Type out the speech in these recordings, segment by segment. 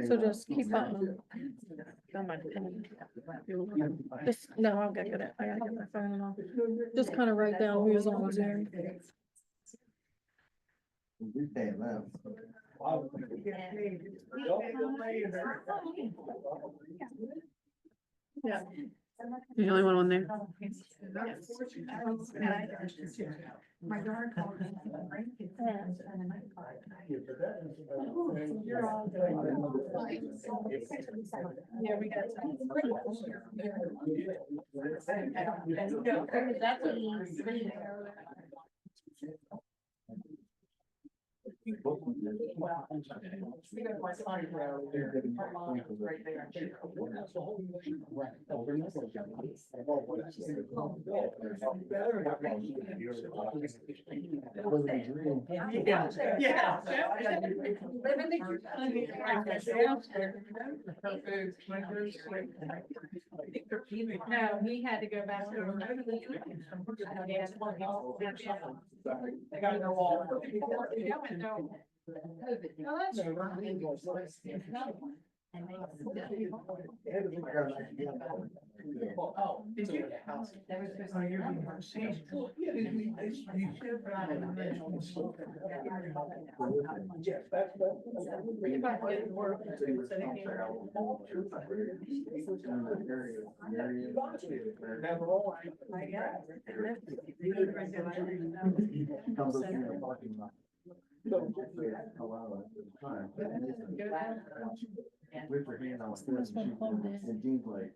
So just keep on. Just, no, I'll get it. I gotta get my phone and all. Just kind of write down who's on Zoom. Yeah. You're the only one on there. My daughter called me. Yeah, we got No, he had to go back to. They got no wall. Oh, did you? With her hand on his and Dean's like.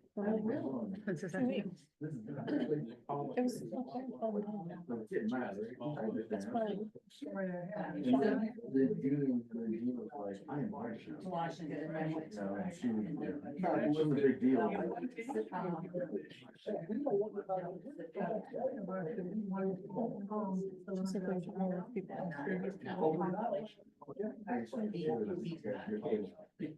What's this thing? It was. Getting mad, right? That's fine. And then Dean was like, I am Martian. No, and she was, it wasn't a big deal.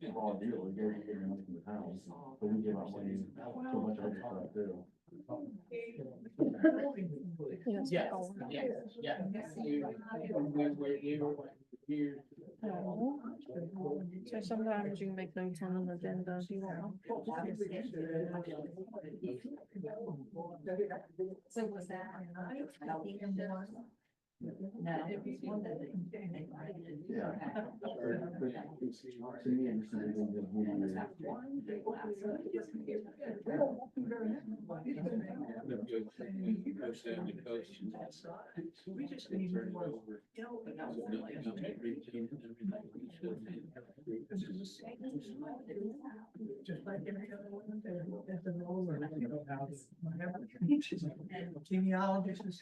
Small deal, we gave you money from the town, but we give out money, so much other stuff too. Yes. So sometimes you can make notes on an agenda if you want. So was that? No. Yeah. To me, it's We just need to turn it over. Just like every other one, there's an old one. Genealogist and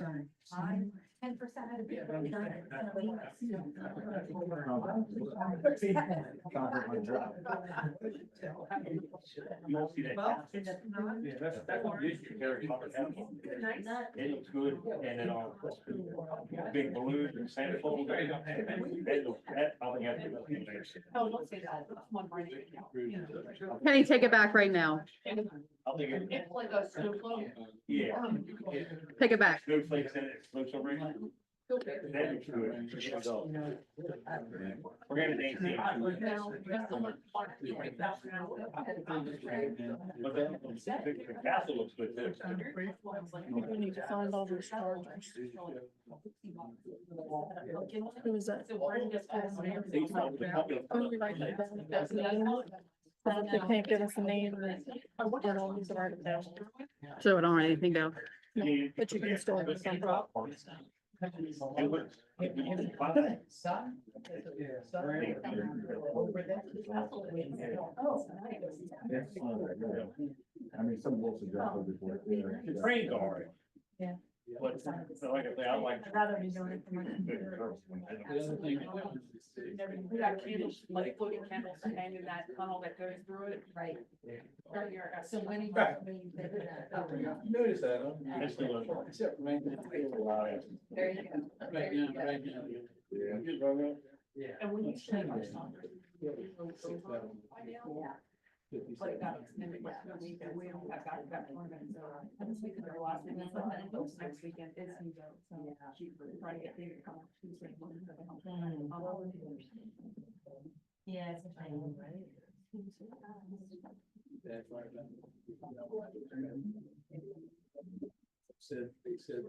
sign. 10% of the. You won't see that. Well, it's not. Yeah, that's what used to carry. It looks good, and then big balloons and Santa Claus. That, I think that's. Oh, don't say that. One right now. Kenny, take it back right now. I think it, It's like a snowflake. yeah. Take it back. Snowflakes in it, looks so rich. That looks good. We're gonna name it. But the castle looks good too. We need to find all those charges. Who is that? Only write that down if that's the name. If they can't get us a name, then I'll need to write it down. So I don't write anything down. No, but you can still have something. It looks- I mean, some wolves are definitely before. The trains are. Yeah. But, so like I say, I like. I'd rather be doing it from my computer. We got candles, like floating candles hanging that tunnel that goes through it. Right. So when he. Notice that, huh? That's the one. Except for maybe. There you go. There you go. Yeah. And when you say. Yeah. Yeah. But it got extended by a week and we don't have got tournament, so this week is our last week, so then next weekend is New York, so trying to get there to come up Tuesday. Yeah, it's a shame, right? Said, they said.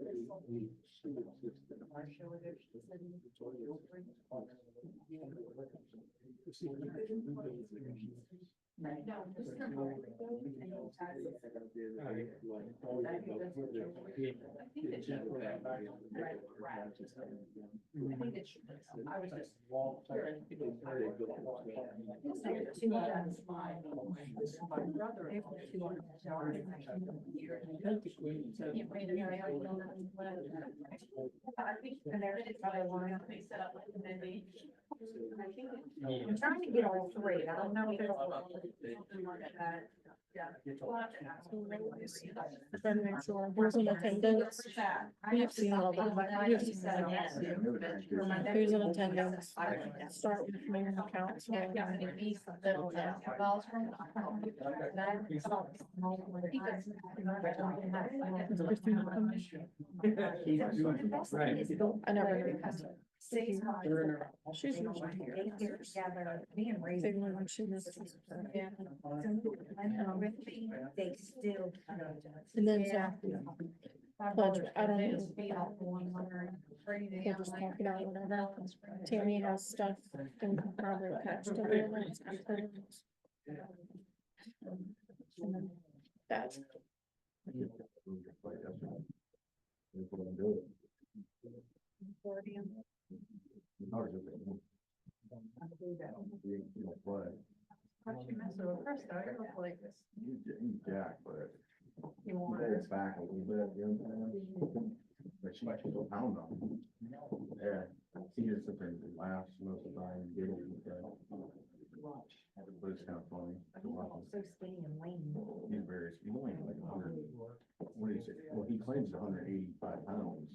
I was just. I'm trying to get all three. I don't know if it'll work. Trying to make sure who's in attendance. We've seen all the. Who's in attendance? Start with mayor and council. I never knew. She's usually here. Even when she was. Yeah. They still. And then so. Pledge, I don't know. We'll just talk it out whatever. Tammy has stuff and probably attached to it. That. Jack, but. It's back a little bit, you know what I'm saying? But she might go pound on him. Yeah, he just sits there and laughs most of the time, giggles and stuff. But it's kind of funny to watch him. So skinny and lean. He's very, he's only like 100, what do you say? Well, he claims 185 pounds.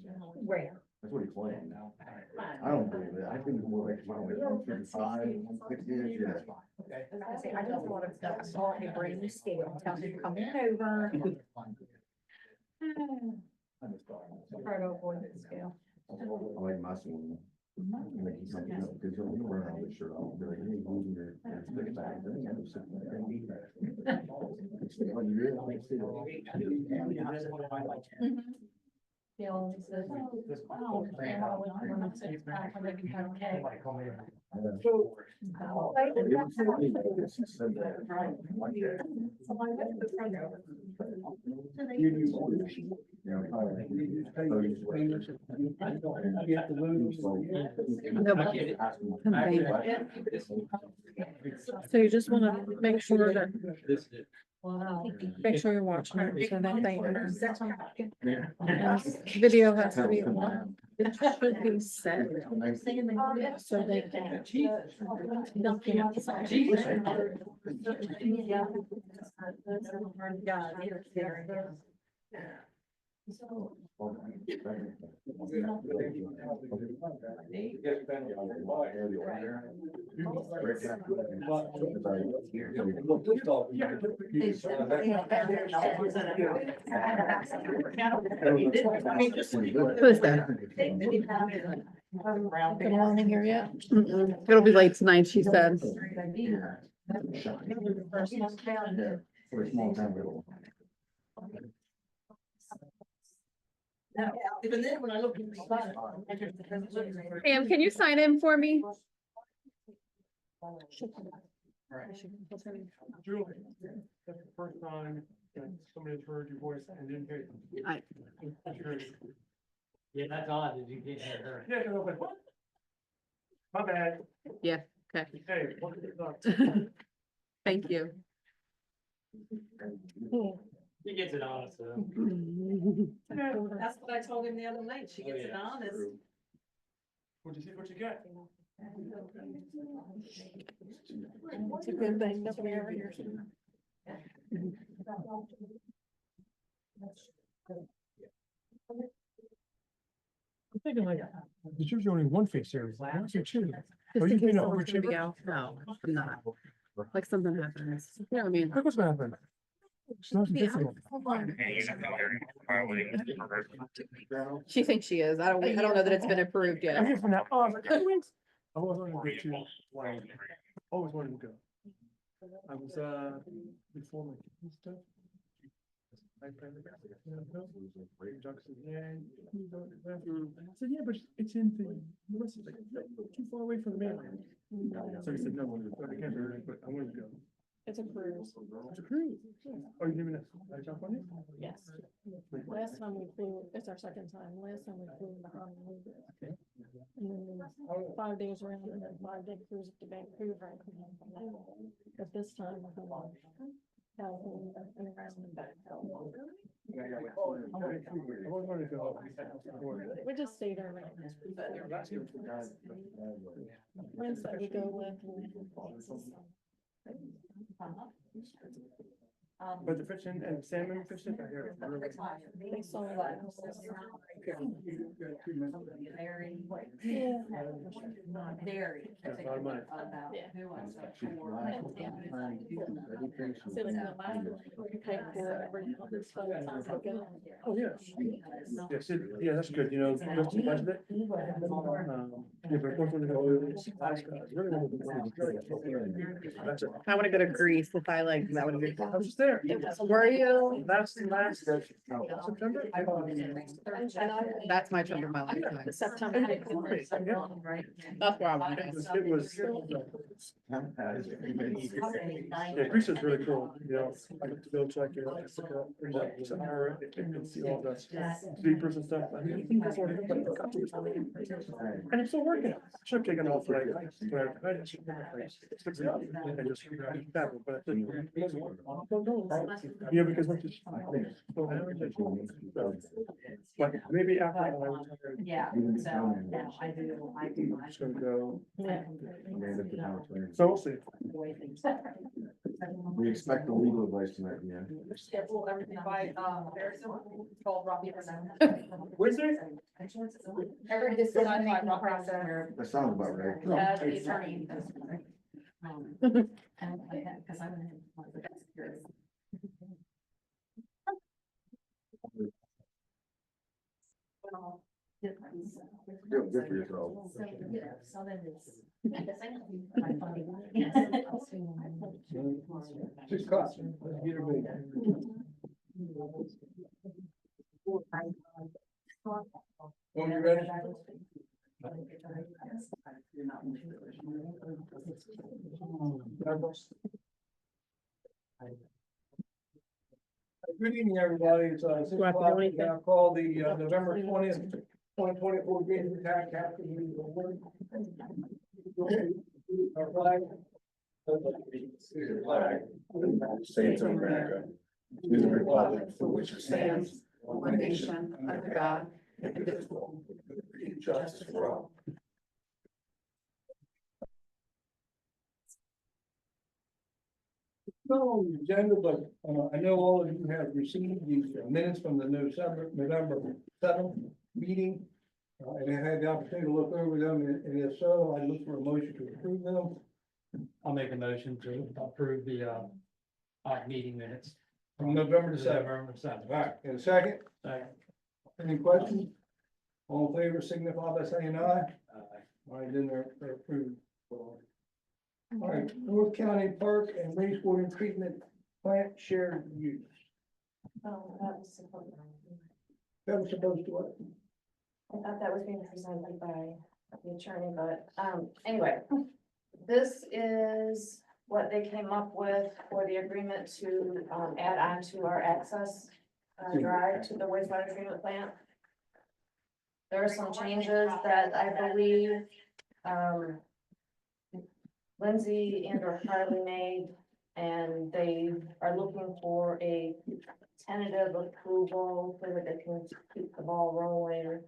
Rare. That's what he claimed. I don't believe it. I think it's more like around 155, 160. Yeah. I just want to start a brand new scale. Tell him coming over. Proto boy scale. I like muscle. Like he's like, because he'll run out of the shirt off. Be like, hey, losing your stick back. Then you have to sit there and eat that. When you really see it. He only says, oh, So you just wanna make sure that, wow. make sure you're watching it so that they. And video has to be on. It should be set. So they can. Who is that? Good morning here yet. It'll be late tonight, she said. For a small town, little. Even then, when I look at the side. Pam, can you sign in for me? Julie, that's the first time that somebody's heard your voice and didn't hear you. I- Yeah, that's odd, that you can't hear her. Yeah, I was like, what? My bad. Yeah, okay. Hey, what is it? Thank you. He gets it honest, so. That's what I told him the other night. She gets it honest. What'd you see, what you got? It's a good thing, nobody ever hears it. I'm thinking like, there's usually only one face area. Why is there two? Just Are in you case being someone's gonna be overachiever? out. No, I'm not. like something happens, you know what I mean? Look what's happening. It's not Yeah. difficult. She thinks she is. I don't know that it's been approved I'm yet. here from now. Oh, I was like, 2 weeks. I always wanted to go to Hawaii. Always wanted to go. I was, before my kids stuff. I said, yeah, but it's in the, US. He's like, "No, too far away from the mainland." So he said, no, I can't do it, but I wanted to go. It's a cruise. It's a cruise. Oh, you giving it a jump on it? Yes. Last time we flew, it's our second time. Last time we flew in the Honolulu. And then 5 days around and then 5-day cruise up to Vancouver. and come home from that. But this time we're going California and around and back. I always wanted to go. We just stayed there. Friends that we go with. But the fishing and salmon fishing are here. They saw that. Very. That's a lot of money. Yeah. She's last time, education. So like the last one, we paid for every other stuff. Oh, yeah. Yes, yeah, that's good, you know, just to budget it. Yeah, but of course, when they go, it's really one of the- That's it. I wanna go to Greece if I like, that would be. I was just there. Were you? Last September. That's my trip of my lifetime. September. That's where I want to go. It was, yeah, Greece is really cool, you know, I get to go check it out, Africa, Sahara, and see all the sleepers and stuff. I mean, that's what everybody got to. And I'm still working. Should have taken off like, whatever. I just fix it up and just travel, but I didn't. Yeah, because once you. But maybe after I retire, Yeah, so now I do. I'm just gonna go. Yeah. So we'll see. We expect the legal advice tonight, yeah. Schedule everything by, Harrison, it's called Robbie. Where's it? Every decision by Robbie. That sounds about right. Yeah, the attorney. Because I'm in. Good for yourself. Six o'clock. Let's get her ready. When you ready? Good evening, everybody. It's 6 Do I have to do o'clock. anything? Now call the November 20th, 2024 Green Attack Capital Meeting to order. Our flag. States of America. To the republic for which it stands, One nation, under God, indivisible, with liberty and justice for all. No on the agenda, but I know all of you have received these minutes from the November 7th meeting. And I had the opportunity to look over them, and if so, I look for a motion to approve them. I'll make a motion to approve the, meeting minutes. From November the 7th. November 7th. All right, and a second, Second. any questions? All in favor, signify by saying aye. All right, then they're approved. All right, North County Park and wastewater treatment plant shared use. Oh, that was supposed. That was supposed to what? I thought that was being presented by the attorney, but, anyway. This is what they came up with for the agreement to, add on to our access, drive to the wastewater treatment plant. There are some changes that I believe, Lindsay and or Carly made, and they are looking for a tentative approval so that they can keep the ball rolling.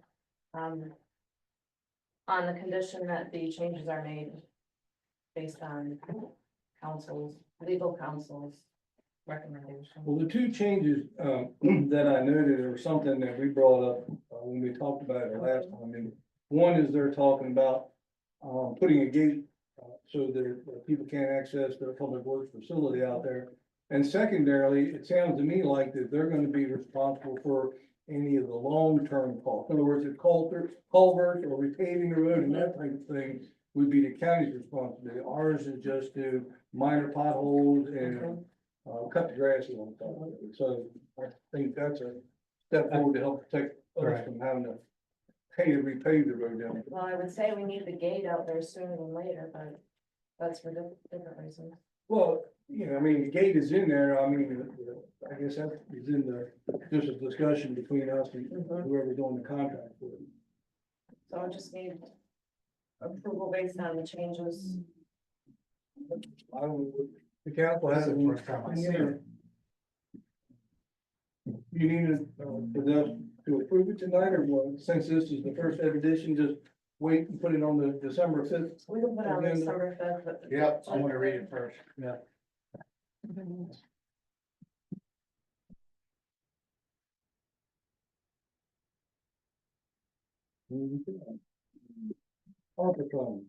On the condition that the changes are made based on legal counsel's recommendation. Well, the two changes, that I noted are something that we brought up, when we talked about it last time. And one is they're talking about, putting a gate, so that people can't access their public works facility out there. And secondarily, it sounds to me like that they're gonna be responsible for any of the long-term costs. In other words, if culverts or repaving the road and that type of thing would be the county's responsibility. Ours is just to minor potholes and cut the grass along top of it. So I think that's a step forward to help protect us Right. from having to pay to repave the road down. Well, I would say we need the gate out there sooner than later, but that's for different reasons. Well, you know, I mean, the gate is in there. I mean, I guess that is in the, just a discussion between us and whoever's doing the contract with it. So I just need approval based on the changes. I don't, the council has. This is the first time I see it. You need to, for them to approve it tonight, or what? Since this is the first edition, just wait and put it on the December 5th. We can put it on Agenda. December 5th, but Yep. I want to read it first. Yeah. ARPA fund.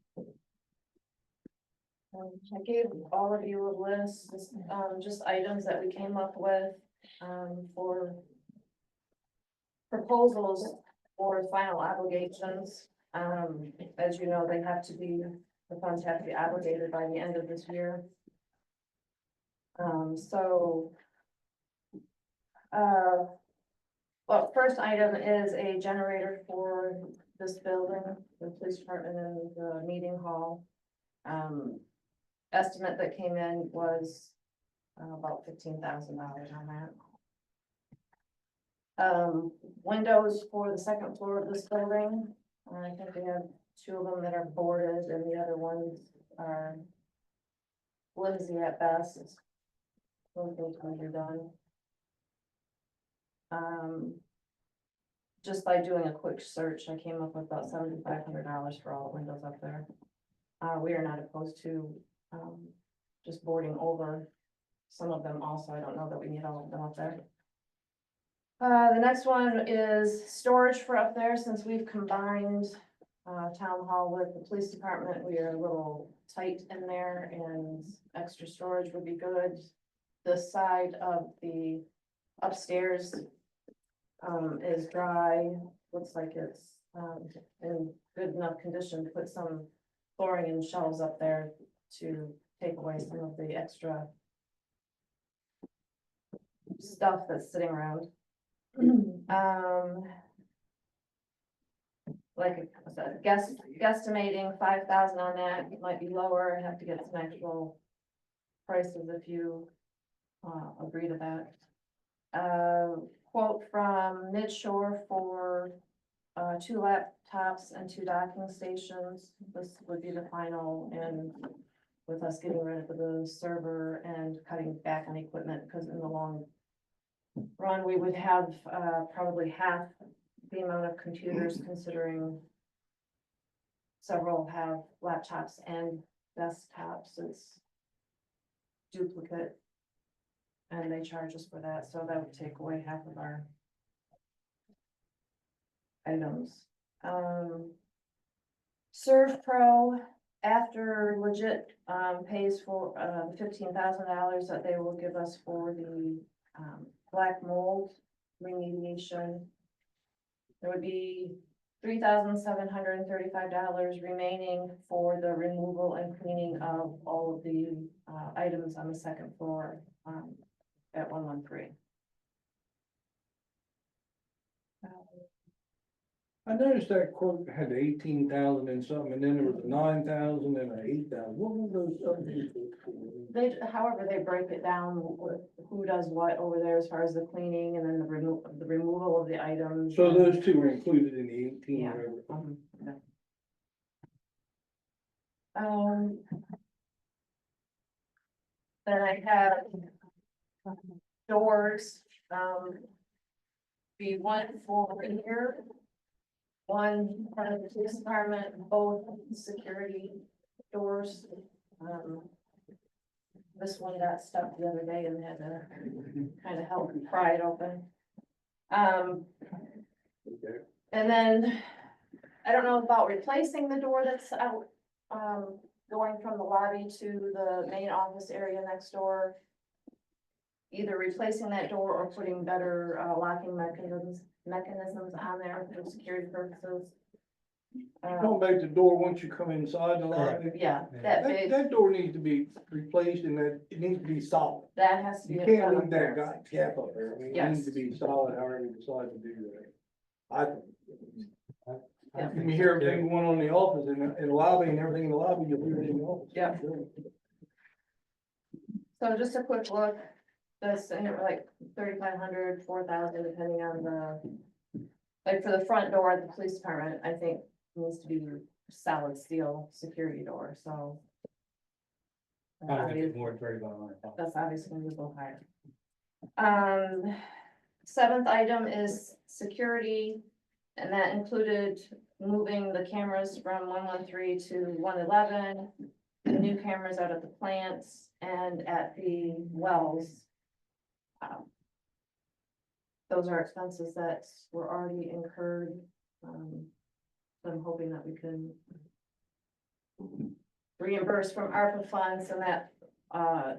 I gave all of you a list, just items that we came up with, for proposals for final obligations. As you know, they have to be, the funds have to be obligated by the end of this year. Well, first item is a generator for this building, the police department and the meeting hall. Estimate that came in was about $15,000 on that. Windows for the second floor of this building. I think we have 2 of them that are boarded and the other ones are flimsy at best. Those things can be done. Just by doing a quick search, I came up with about $7,500 for all the windows up there. We are not opposed to, just boarding over some of them also. I don't know that we need all of them up there. The next one is storage for up there. Since we've combined, town hall with the police department, we are a little tight in there and extra storage would be good. This side of the upstairs is dry, looks like it's in good enough condition to put some flooring and shelves up there to take away some of the extra stuff that's sitting around. Like I said, guesstimating 5,000 on that, it might be lower. I have to get some actual prices if you agree to that. Quote from Midshore for 2 laptops and 2 docking stations. This would be the final, and with us getting rid of the server and cutting back on equipment, because in the long run, we would have probably half the amount of computers, considering several have laptops and desktops. It's duplicate. And they charge us for that, so that would take away half of our items. ServPro, after Legit pays for $15,000 that they will give us for the black mold remediation, there would be $3,735 remaining for the removal and cleaning of all of the items on the second floor at 113. I noticed that quote had 18,000 and something, and then there was a 9,000 and a 8,000. What were those other quotes for? However, they break it down, who does what over there as far as the cleaning and then the removal of the items. So those 2 were included in the 18. Yeah. whatever. Yeah. Then I have doors, be one for here, one part of the police department, both security doors. This one got stuck the other day and had to kind of help pry it open. And then, I don't know about replacing the door that's out, going from the lobby to the main office area next door. Either replacing that door or putting better locking mechanisms on there for security purposes. Going back to the door, once you come inside the lobby, Yeah, that that, big, that door needs to be replaced and that, it needs to be solid. that has to be. You a can't front leave up that there. gap up there. I mean, it Yes. needs to be solid however you decide to do that. I think. Yeah. You hear everything going on in the office and the lobby and everything in the lobby, you'll hear it in the office. Yeah. So just a quick look, that's like 3,500, 4,000, depending on the, like for the front door at the police department, I think needs to be solid steel security door, so. I think it's more than $3,500. That's obviously gonna be a little higher. Seventh item is security, and that included moving the cameras from 113 to 111. The new cameras out at the plants and at the wells. Those are expenses that were already incurred. So I'm hoping that we can reimburse from ARPA funds, and that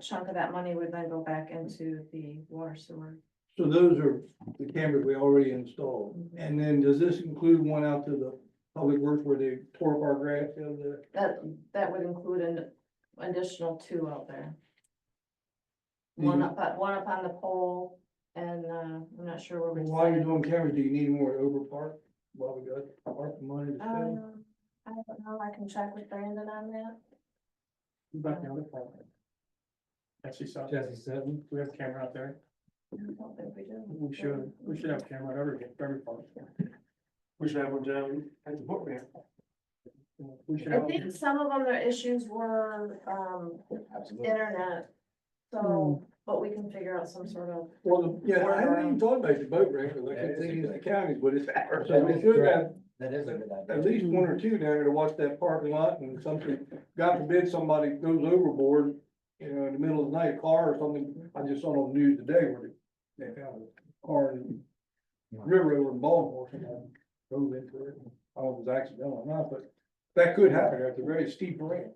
chunk of that money would then go back into the water sewer. So those are the cameras we already installed. And then does this include one out to the public works where they tore up our grass the other day? That would include an additional 2 out there. Mhm. One up on the pole, and I'm not sure where we. While you're doing cameras, do you need more at Over Park? While we got ARPA money to spend? I don't know, I can check with Brandon on that. About the other part. Jesse saw. Jesse Sutton. We have a camera out there. I don't think we do. We should have a camera at every part. We should have one down at the book ramp. We should I have. think some of them, their issues were, internet. So, but we can figure out some sort of, Well, yeah, I haven't even thought about the boat ramp, because I kept thinking the counties, but it's ours. So we should have That is a good idea. at least 1 or 2 down there to watch that parking lot and something, God forbid somebody goes overboard, you know, in the middle of the night, a car or something. I just saw on the news today where they found a car in river over in Baltimore, and drove into it. I don't know if it was accidental or not, but that could happen. It's a very steep ramp.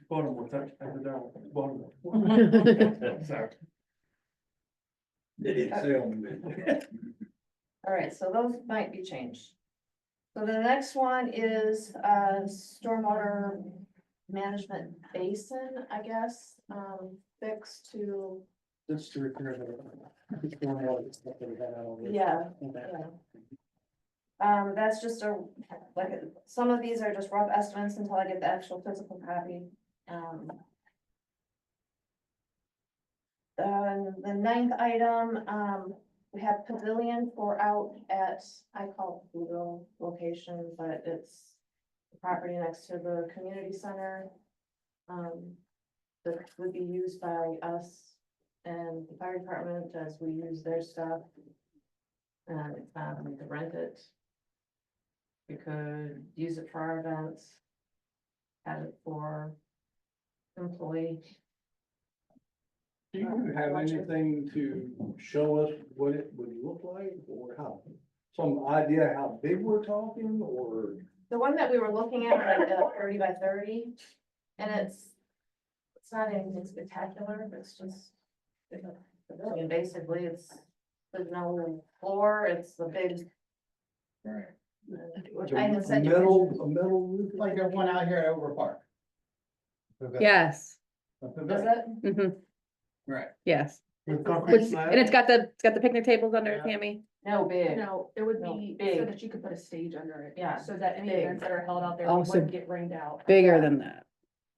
Baltimore, that's down, Baltimore. Sorry. It didn't say on the. all right, so those might be changed. So the next one is, stormwater management basin, I guess, fixed to, That's to repair the. it's going out, it's stuff that we had out over. yeah. Okay. Yeah. That's just some of these are just rough estimates until I get the actual physical copy. The 9th item, we have pavilion for out at, I call it Google location, but it's the property next to the community center. That would be used by us and the fire department as we use their stuff. And we could rent it. We could use it for our events. Have it for employees. Do you have anything to show us what it would look like or how? Some idea how big we're talking or? The one that we were looking at, was like 30 by 30, and it's not anything spectacular, but it's just. I mean, basically, there's no floor, it's the big. Right. I can A send you metal roof? Like the one out here at Over Park. Yes, pictures. Does it? hmm Right. yes. With concrete Which, slab? and it's got the picnic tables under it, Tammy. No, big. No, it would No, be big. so that you could put a stage under it. Yeah, So that any big. events that are held out there Oh, so wouldn't get rained out. Bigger than that.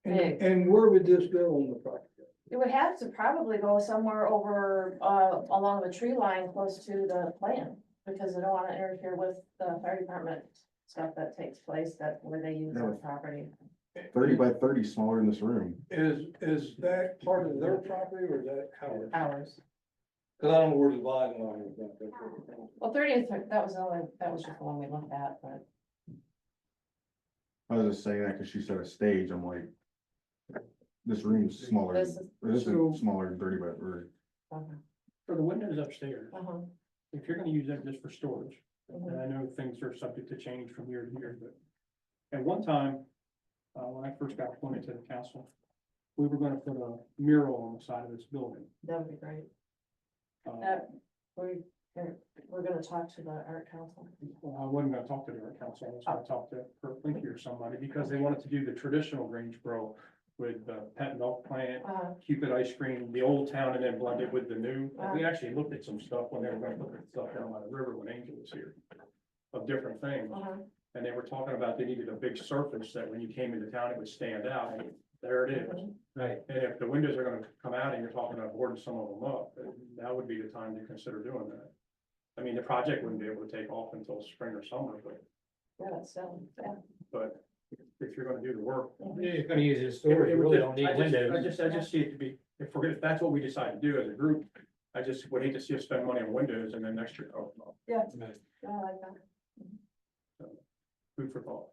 Big. And where would this go on the property? It would have to probably go somewhere over, along the tree line close to the plant, because I don't wanna interfere with the fire department stuff that takes place where they use their property. 30 by 30 smaller than this room. Is that part of their property or is that ours? Hours. Cause I don't know where the dividing line is. Well, 30th, that was just the one we looked at, but. I was just saying that because she said a stage, I'm like, this room's smaller, This this is- is smaller than 30 by 30. For the windows upstairs, Uh-huh. if you're gonna use that just for storage, Mhm. and I know things are subject to change from year to year, but. At one time, when I first got appointed to the council. We were gonna put a mural on the side of this building. That would be great. Uh, We're gonna talk to the art council. Well, I wasn't gonna talk to their council, I was gonna talk to Kurt Linky or somebody, because they wanted to do the traditional Greensboro with the pet and dog plant, Cupid ice cream, the old town, and then blend it with the new. And we actually looked at some stuff when they were gonna put stuff down by the river when Angel was here, of different things. And they were talking about they needed a big surface that when you came into town, it would stand out, and there it is. Right. And if the windows are gonna come out and you're talking about boarding some of them up, then that would be the time to consider doing that. I mean, the project wouldn't be able to take off until spring or summer, Yeah, so, yeah. but if you're gonna do the work. You're gonna use it as It storage, you would really just- don't need I just- windows. I just see it to be, if that's what we decide to do as a group, I just would hate to see us spend money on windows and then next year, oh, no, Yeah, I like that. food for thought.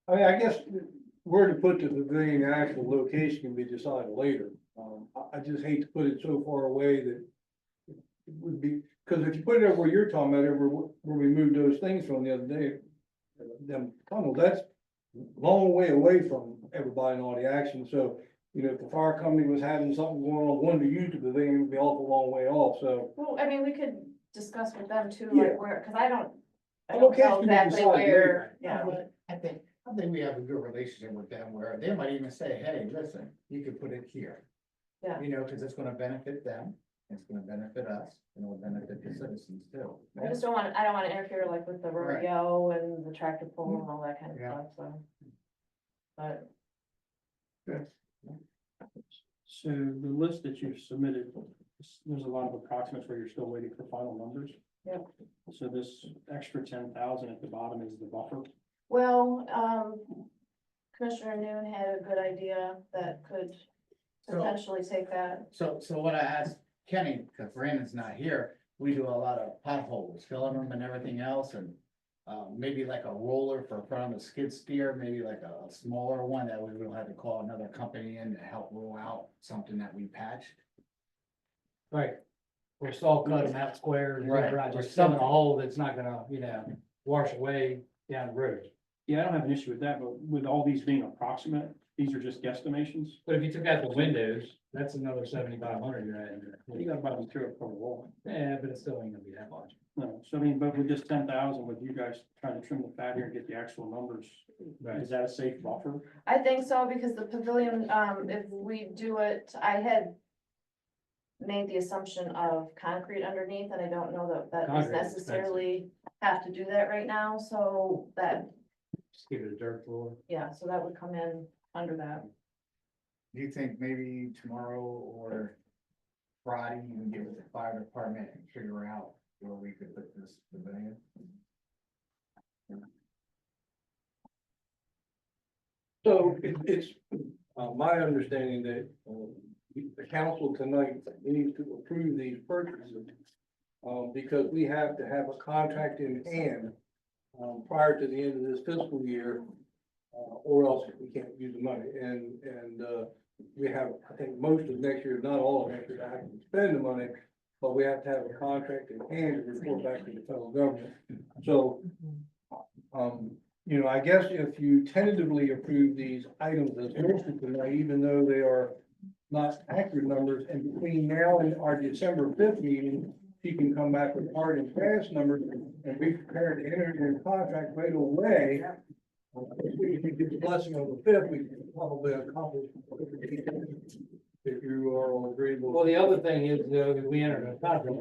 I mean, I guess where to put the pavilion, the actual location can be decided later. I just hate to put it so far away that it would be, because if you put it over where you're talking about, over where we moved those things from the other day, them tunnels, that's a long way away from everybody and all the action, so, you know, if the fire company was having something going on, wanted to use the pavilion, it would be awful long way off, so. Well, I mean, we could discuss with them too, Yeah. like where, cause I don't I'm know okay if we exactly decide later. where, yeah. I think we have a good relationship with them where they might even say, hey, listen, you could put it here. Yeah. You know, cause it's gonna benefit them, it's gonna benefit us, and it will benefit the citizens too. I just don't want, I don't wanna interfere like with the Right. rodeo and the tractor pull and all that kind of Yeah. stuff, so. But, So the list that you've submitted, there's a lot of approximates where you're still waiting for final numbers. Yep. So this extra 10,000 at the bottom is the buffer. well, Commissioner Noon had a good idea that could So- potentially take that. So what I asked Kenny, cause Brandon's not here, we do a lot of potholes, filling them and everything else, and maybe like a roller for front of the skid steer, maybe like a smaller one, that way we don't have to call another company in to help roll out something that we patched. Right. We're saw cut them out squares, Right. right, just filling a hole that's not gonna, wash away down the road. Yeah, I don't have an issue with that, but with all these being approximate, these are just guesstimations. But if you took out the windows, that's another 7,500 you're adding. You gotta buy these two up for the wall. Yeah, but it still ain't gonna be that much. No, so I mean, but with this 10,000, with you guys trying to trim the fat here and get the actual numbers, Right. is that a safe buffer? I think so, because the pavilion, if we do it, I had made the assumption of concrete underneath, and I don't know that that is Concrete is necessarily have to do that right now, so that, Just give it a dirt floor. yeah, so that would come in under that. Do you think maybe tomorrow or Friday, you can get with the fire department and figure out where we could put this pavilion? So it's, my understanding that, the council tonight needs to approve these purchases. Because we have to have a contract in hand, prior to the end of this fiscal year. Or else we can't use the money, and, we have, I think, most of next year, not all of next year, to actually spend the money. But we have to have a contract in hand to report back to the federal government, so. You know, I guess if you tentatively approve these items as listed tonight, even though they are not accurate numbers, and between now and our December 5th meeting, she can come back with hard and fast numbers and be prepared to enter into a contract right away. If we can get the blessing on the 5th, we can probably accomplish. If you are all agreeable. Well, the other thing is, if we enter a contract,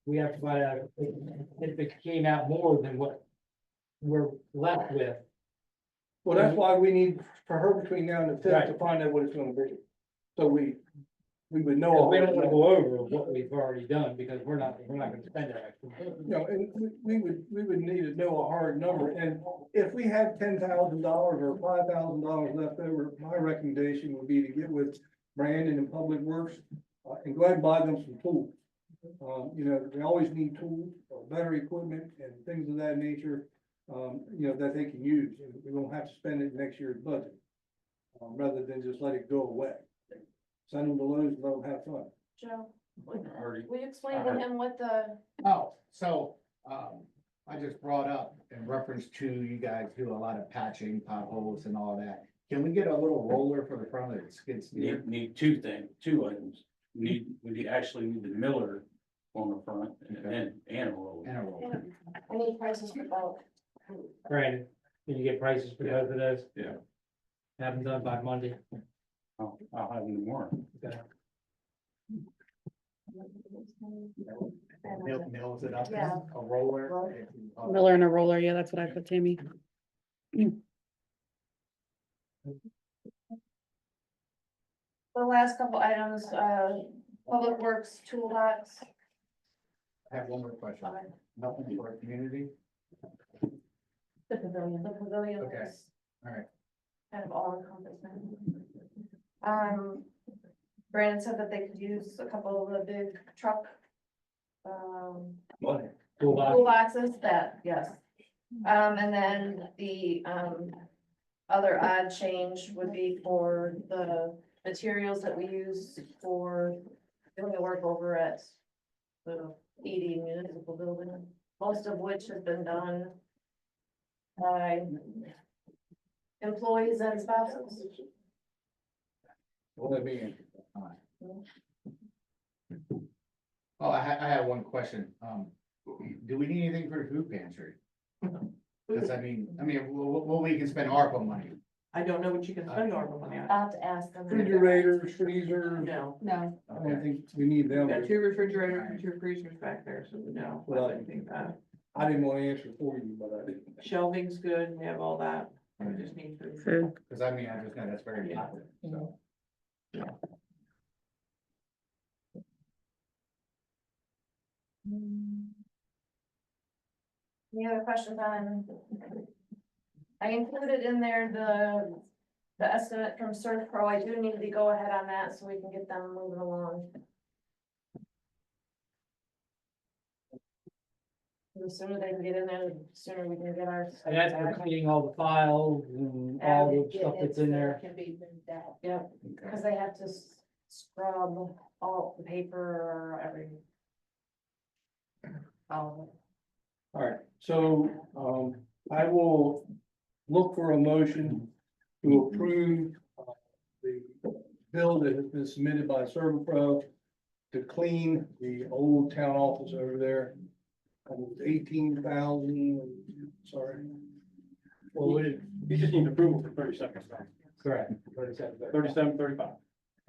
we have to find out if it came out more than what we're left with. Well, that's why we need for her between now and the 5th to Right. find out what it's gonna be. So we would know. We don't wanna go over what we've already done, because we're not gonna spend that extra. No, and we would need to know a hard number, and if we have $10,000 or $5,000 left over, my recommendation would be to get with Brandon and Public Works, and go ahead and buy them some tools. You know, they always need tools, or better equipment and things of that nature, you know, that they can use, and we won't have to spend it in next year's budget. Rather than just let it go away. Send them to Lowe's and let them have fun. Joe, Already. will you explain to him what the, Oh, so, I just brought up in reference to you guys do a lot of patching, potholes and all that. Can we get a little roller for the front of the skid steer? Need two items. Actually need the Miller on the front and a roller. And a roller. any prices for both? Brandon, can you get prices for both of those? Yeah. Have them done by Monday. I'll have them tomorrow. Okay. Mills it up, Yeah. a roller. Miller and a roller, yeah, that's what I put, Tammy. The last couple items, Public Works toolbox. I have one more question. Okay. Nothing for our community? The pavilion Okay. is All right. kind of all encompassing. Brandon said that they could use a couple of the big truck. Toolbox. Toolboxes that, yes. And then the, other odd change would be for the materials that we use for doing the work over at the ED municipal building, most of which has been done by employees and spouses. What I mean, Oh, I have one question. Do we need anything for the food pantry? Cause I mean, well, we can spend ARPA money. I don't know what you can spend ARPA money on. I'll have to ask them. refrigerators, freezers, No, No. I don't think we need them. we got 2 refrigerators and 2 freezers back there, so no. I Well, don't think that. I didn't want to answer for you, but I didn't. Shelving's good, we have all that, we just need food. Food. Cause I mean, I just know that's very popular, so. Any other questions on? I included in there the estimate from Surf Pro. I do need to go ahead on that so we can get them moving along. The sooner they can get in there, the sooner we can get our. And that's for cleaning all the files and all the stuff that's in there. Can be moved out. Yep, because they have to scrub all the paper or every. All All right, so, I will look for a motion to approve the bill that has been submitted by ServPro to clean the old town office over there. It was 18,000, sorry. Well, you just need approval for 30 seconds. Correct. 37, 35.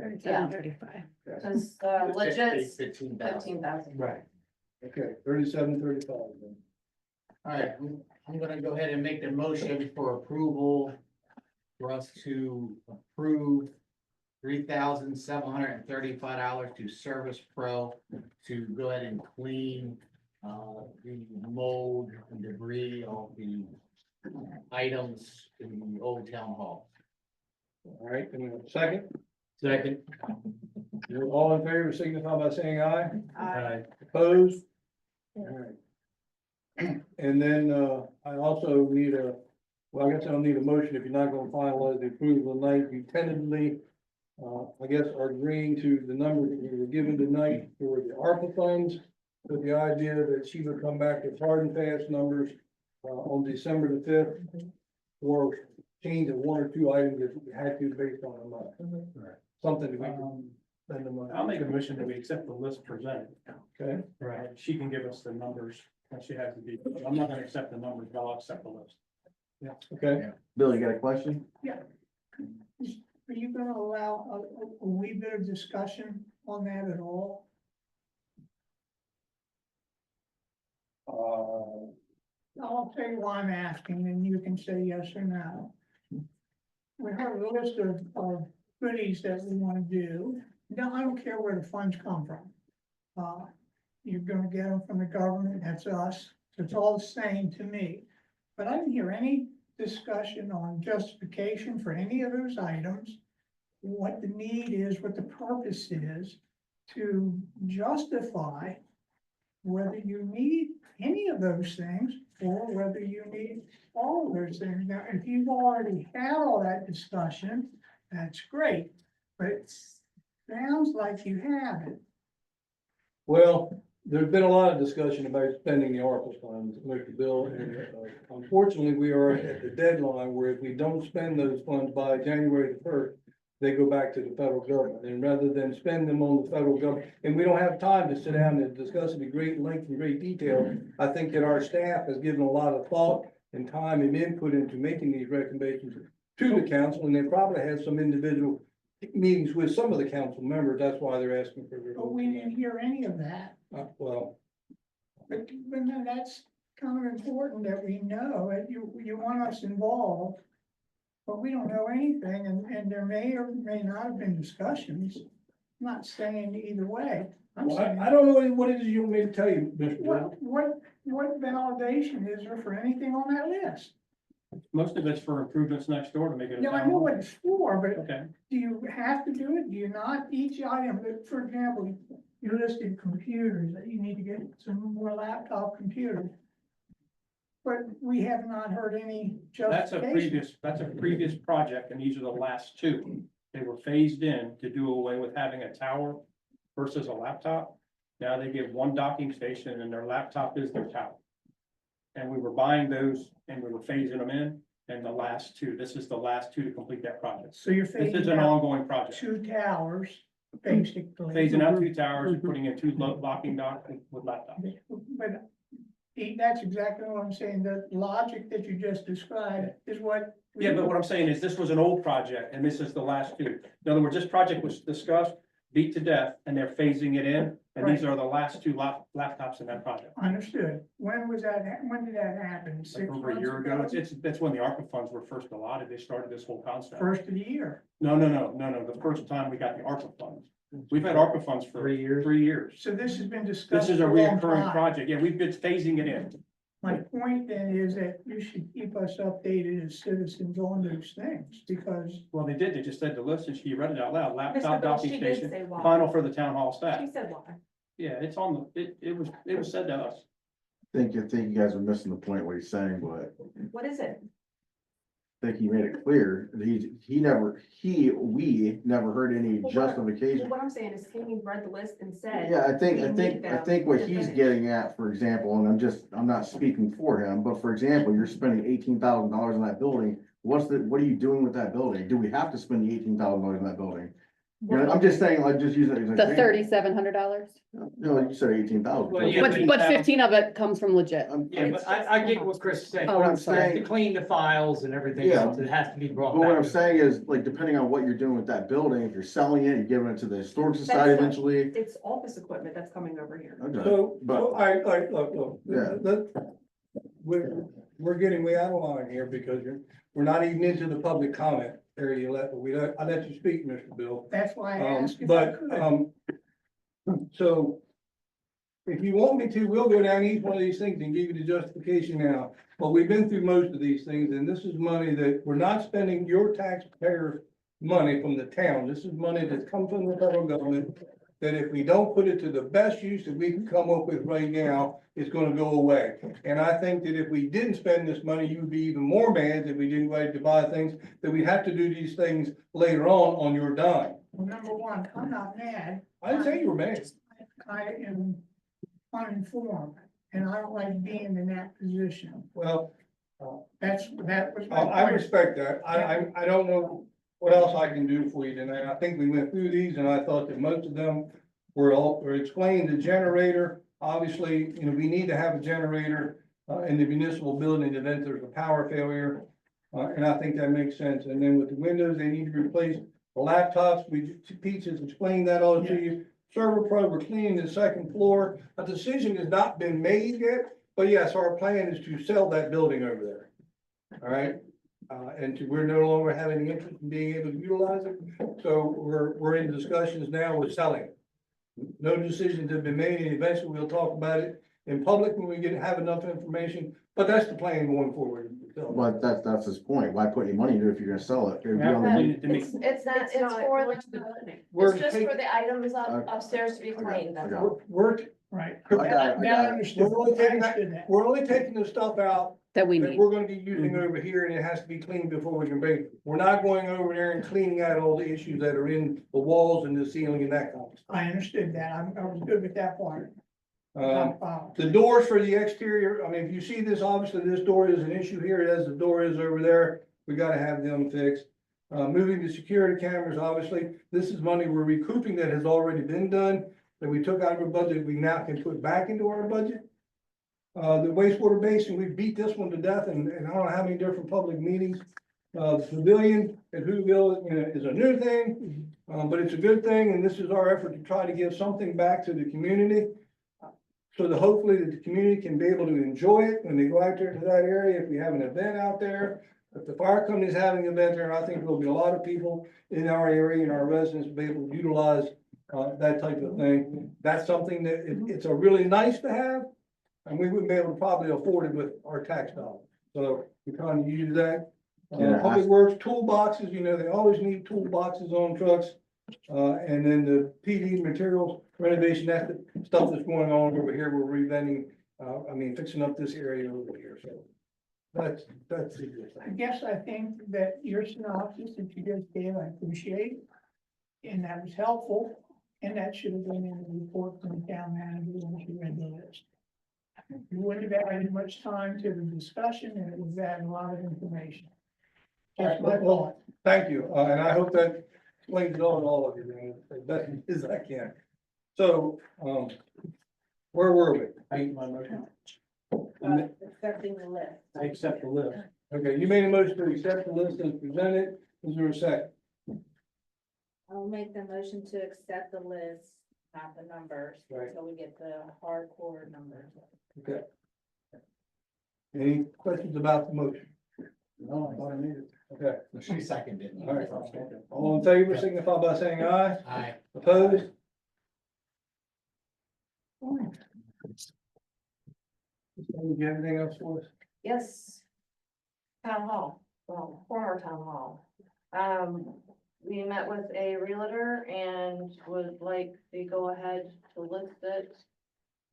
37, 35. Because legit's 15,000. Right. Okay, 37.35 then. All right, I'm gonna go ahead and make the motion for approval for us to approve $3,735 to Service Pro to go ahead and clean the mold and debris of the items in the old town hall. All right, and a second, Second. you're all in favor, signify by saying aye. Aye. Opposed? All right. And then, I also need well, I guess I'll need a motion if you're not gonna finalize the approval tonight, you tentatively, I guess are agreeing to the numbers that we were given tonight for the ARPA funds, with the idea that she would come back with hard and fast numbers, on December the 5th, or change of 1 or 2 items if we had to based on the month. Something that we can spend the money. I'll make a motion that we accept the list presented. Okay, Right. She can give us the numbers that she has to be, I'm not gonna accept the numbers, but I'll accept the list. okay. Bill, you got a question? Are you gonna allow a wee bit of discussion on that at all? I'll tell you why I'm asking, and you can say yes or no. We have a list of goodies that we wanna do. Now, I don't care where the funds come from. You're gonna get them from the government, that's us, so it's all the same to me. But I didn't hear any discussion on justification for any of those items. What the need is, what the purpose is to justify whether you need any of those things or whether you need all of those things. Now, if you've already had all that discussion, that's great, but it sounds like you haven't. Well, there's been a lot of discussion about spending the ARPA funds, Mr. Bill, and unfortunately, we are at the deadline where if we don't spend those funds by January the first, they go back to the federal government, and rather than spend them on the federal government, and we don't have time to sit down and discuss it in great length and great detail. I think that our staff has given a lot of thought and time and input into making these recommendations to the council, and they probably had some individual meetings with some of the council members, that's why they're asking for their. But we didn't hear any of that. Well, But no, that's kind of important that we know, that you want us involved. But we don't know anything, and there may or may not have been discussions. I'm not saying either way. I'm well, saying, I don't know what it is you want me to tell you, Mr. Bill. what validation is there for anything on that list? Most of it's for improvements next door to make it. a No, I town know hall. what it's for, but Okay, do you have to do it? Do you not? Each item, for example, you listed computers, that you need to get some more laptop computers. But we have not heard any justification. that's a previous project, and these are the last two. They were phased in to do away with having a tower versus a laptop. Now they give one docking station and their laptop is their tower. And we were buying those and we were phasing them in, and the last two, this is the last two to complete that project. So you're This is phasing an out ongoing project, two towers, basically. phasing out two towers, putting in two locking docks with laptops. But that's exactly what I'm saying. The logic that you just described is what. Yeah, but what I'm saying is this was an old project and this is the last two. In other words, this project was discussed, beat to death, and they're phasing it in. And these are the last two laptops in that project. Understood. When was that, when did that happen? Like 6 over a months year ago, that's when the ARPA funds were first allotted. They started this whole concept. First of the year. No, the first time we got the ARPA funds. We've had ARPA funds for 3 years. 3 years. So this has been discussed. This is a for long reoccurring time. project. Yeah, we've been phasing it in. My point then is that you should keep us updated as citizens on those things, because Well, they did. They just said the list and she read it out loud. Laptop Mr. Bill, docking she did station, say why. final for the town hall staff. She said why. Yeah, it's on the, it was said to us. I think you guys are missing the point what he's saying, but What is it? I think he made it clear. We never heard any Well, justification. What I'm saying is Tammy read the list and said. Yeah, I we think need them what to he's finish. getting at, for example, and I'm not speaking for him, but for example, you're spending $18,000 on that building. What are you doing with that building? Do we have to spend the $18,000 on that building? You know, I'm just saying, like, just use it as an The example. $3,700, No, you said 18,000. Well, yeah, but 15 of it comes from legit. Yeah, but I get what Chris is saying. Oh, What I'm I'm saying, to clean the files and everything Yeah. else, it has to be brought But what I'm back. saying is, like, depending on what you're doing with that building, if you're selling it, you're giving it to the historic society That's eventually. It's office equipment that's coming over here. Okay, So, but look, Yeah. we're getting way out of line here because we're not even into the public comment area yet, but I let you speak, Mr. Bill. that's why I asked if I could. So if you want me to, we'll go down each one of these things and give you the justification now. But we've been through most of these things, and this is money that we're not spending your taxpayer money from the town. This is money that's come from the federal government, that if we don't put it to the best use that we can come up with right now, it's gonna go away. And I think that if we didn't spend this money, you would be even more mad that we didn't wait to buy things, that we have to do these things later on your dime. Well, number one, I'm not mad. I didn't say you were mad. I am uninformed, and I don't like being in that position. Well, That was my I point. respect that. I don't know what else I can do for you tonight. I think we went through these and I thought that most of them were explained. The generator, obviously, we need to have a generator in the municipal building in the event there's a power failure. And I think that makes sense. And then with the windows, they need to replace the laptops. Pete has explained that all to you. Server Pro, we're cleaning the second floor. A decision has not been made yet, but yes, our plan is to sell that building over there. All right? We're no longer having any interest in being able to utilize it. So we're in discussions now with selling it. No decisions have been made, and eventually we'll talk about it in public when we have enough information. But that's the plan going forward. sell. But that's his point. Why put any money into it if you're gonna sell it? It'd be on the- It's not, it's for, We're it's just for taking- the items Okay. upstairs to be Okay. cleaned, that's Okay. all. We're, Right. I got it, I Now got it. understood. We're only taking I understood that. we're only taking the stuff out That we that need. we're gonna be using over here, and it has to be cleaned before we can bring it. We're not going over there and cleaning out all the issues that are in the walls and the ceiling and that kind of stuff. I understood that. I was good with that part. Um, the doors for the exterior, I mean, if you see this, obviously this door is an issue here, as the door is over there, we gotta have them fixed. Moving the security cameras, obviously, this is money we're recouping that has already been done, that we took out of our budget, we now can put back into our budget. The wastewater basin, we beat this one to death and I don't know how many different public meetings. Pavilion at Whoville, you know, is a new thing, but it's a good thing, and this is our effort to try to give something back to the community. So that hopefully the community can be able to enjoy it when they go out there to that area, if we have an event out there. If the fire company's having an event there, I think there'll be a lot of people in our area and our residents will be able to utilize that type of thing. That's something that it's a really nice to have, and we wouldn't be able to probably afford it with our tax dollars. So we kind of use that. Yeah. Public Works toolboxes, you know, they always need toolboxes on trucks. And then the PD materials renovation, that's the stuff that's going on over here. We're reventing, fixing up this area over here, so. That's it. I guess I think that your synopsis that you just gave, I appreciate. And that was helpful, and that should have been in the report from the town manager when she read the list. You wouldn't have added much time to the discussion, and it would add a lot of information. That's my thought. Thank you, and I hope that explains it all to all of you, man, as best as I can. So, where were we? I eat my motion. Accepting the list. I accept the list. Okay, you made a motion to accept the list as presented. Is there a second? I'll make the motion to accept the list, not the numbers, Right. until we get the hardcore numbers. Okay. Any questions about the motion? No, I thought I made it. Okay, She seconded it. all right. All in favor, signify by saying aye. Aye. Opposed? Do you have anything else for us? Yes. Town hall, well, former town hall. We met with a realtor and would like the go ahead to list it.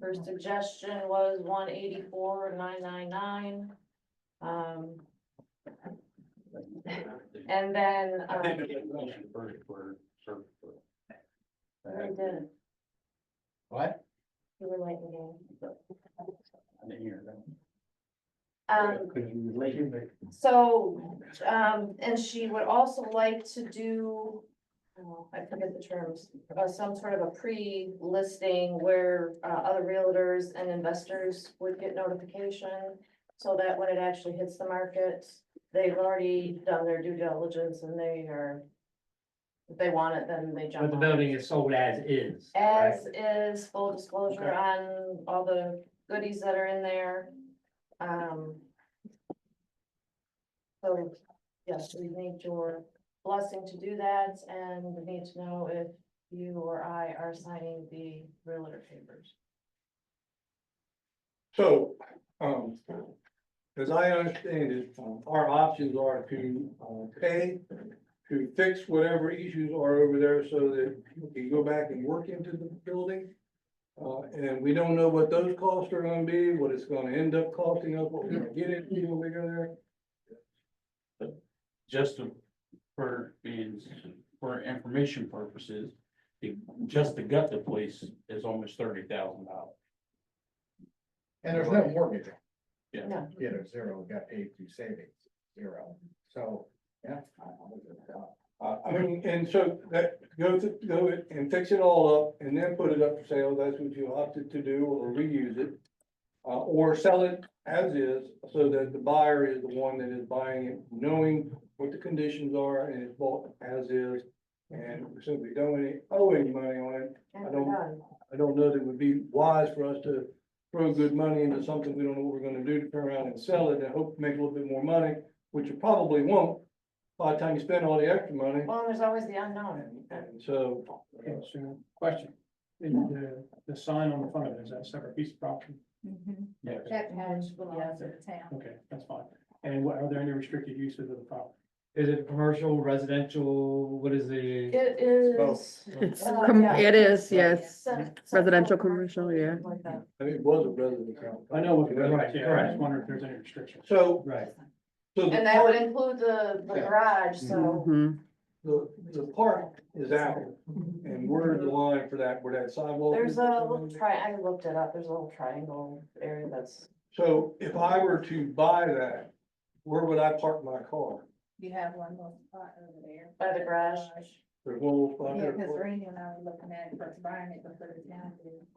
Her suggestion was 184,999. And then, I think it's a motion for service. I did, What? you were late again. I didn't hear that. Um, You was late. So, and she would also like to do, oh, I forget the terms, some sort of a pre-listing where, other realtors and investors would get notification. So that when it actually hits the market, they've already done their due diligence and they are, if they want it, then they jump But the on building it. is sold as is. As is, full disclosure Okay. on all the goodies that are in there. So, yes, we need your blessing to do that, and we need to know if you or I are signing the realtor papers. So, as I understand it, our options are to, pay to fix whatever issues are over there so that we can go back and work into the building. And we don't know what those costs are gonna be, what it's gonna end up costing us, what we're gonna get into when we go there. Just for information purposes, just to gut the place is almost $30,000. And there's no mortgage. Yeah. No. Yeah, there's zero, got paid through savings, zero. So, yeah. And so that, go and fix it all up and then put it up for sale, that's what you opted to do, or reuse it. Or sell it as is, so that the buyer is the one that is buying it, knowing what the conditions are, and it's bought as is. And since we don't owe any money on it, And I we're don't- done. I don't know that it would be wise for us to throw good money into something we don't know what we're gonna do, to turn around and sell it and hope to make a little bit more money, which you probably won't by the time you spend all the extra money. Well, there's always the unknown. And so, So, question, the sign on the front of it, is that a separate piece of property? That has belongs to the town. Okay, that's fine. And what, are there any restricted uses of the property? Is it commercial, residential, what is the? It is. It's, yeah. it is, yes, Some residential, commercial, yeah. like that. I mean, it was a residence. I know what the Right, yeah, I just wonder if there's any restrictions. So, Right. so the And that would park, include the Yeah. garage, so. Mhm. the park is out, and where's the line for that, where that sidewalk There's is? a little I looked it up, there's a little triangle area that's. So if I were to buy that, where would I park my car? You have one little spot over there. By the garage. There's one little spot Yeah, there. because Randy and I were looking at it first buying it before the town did.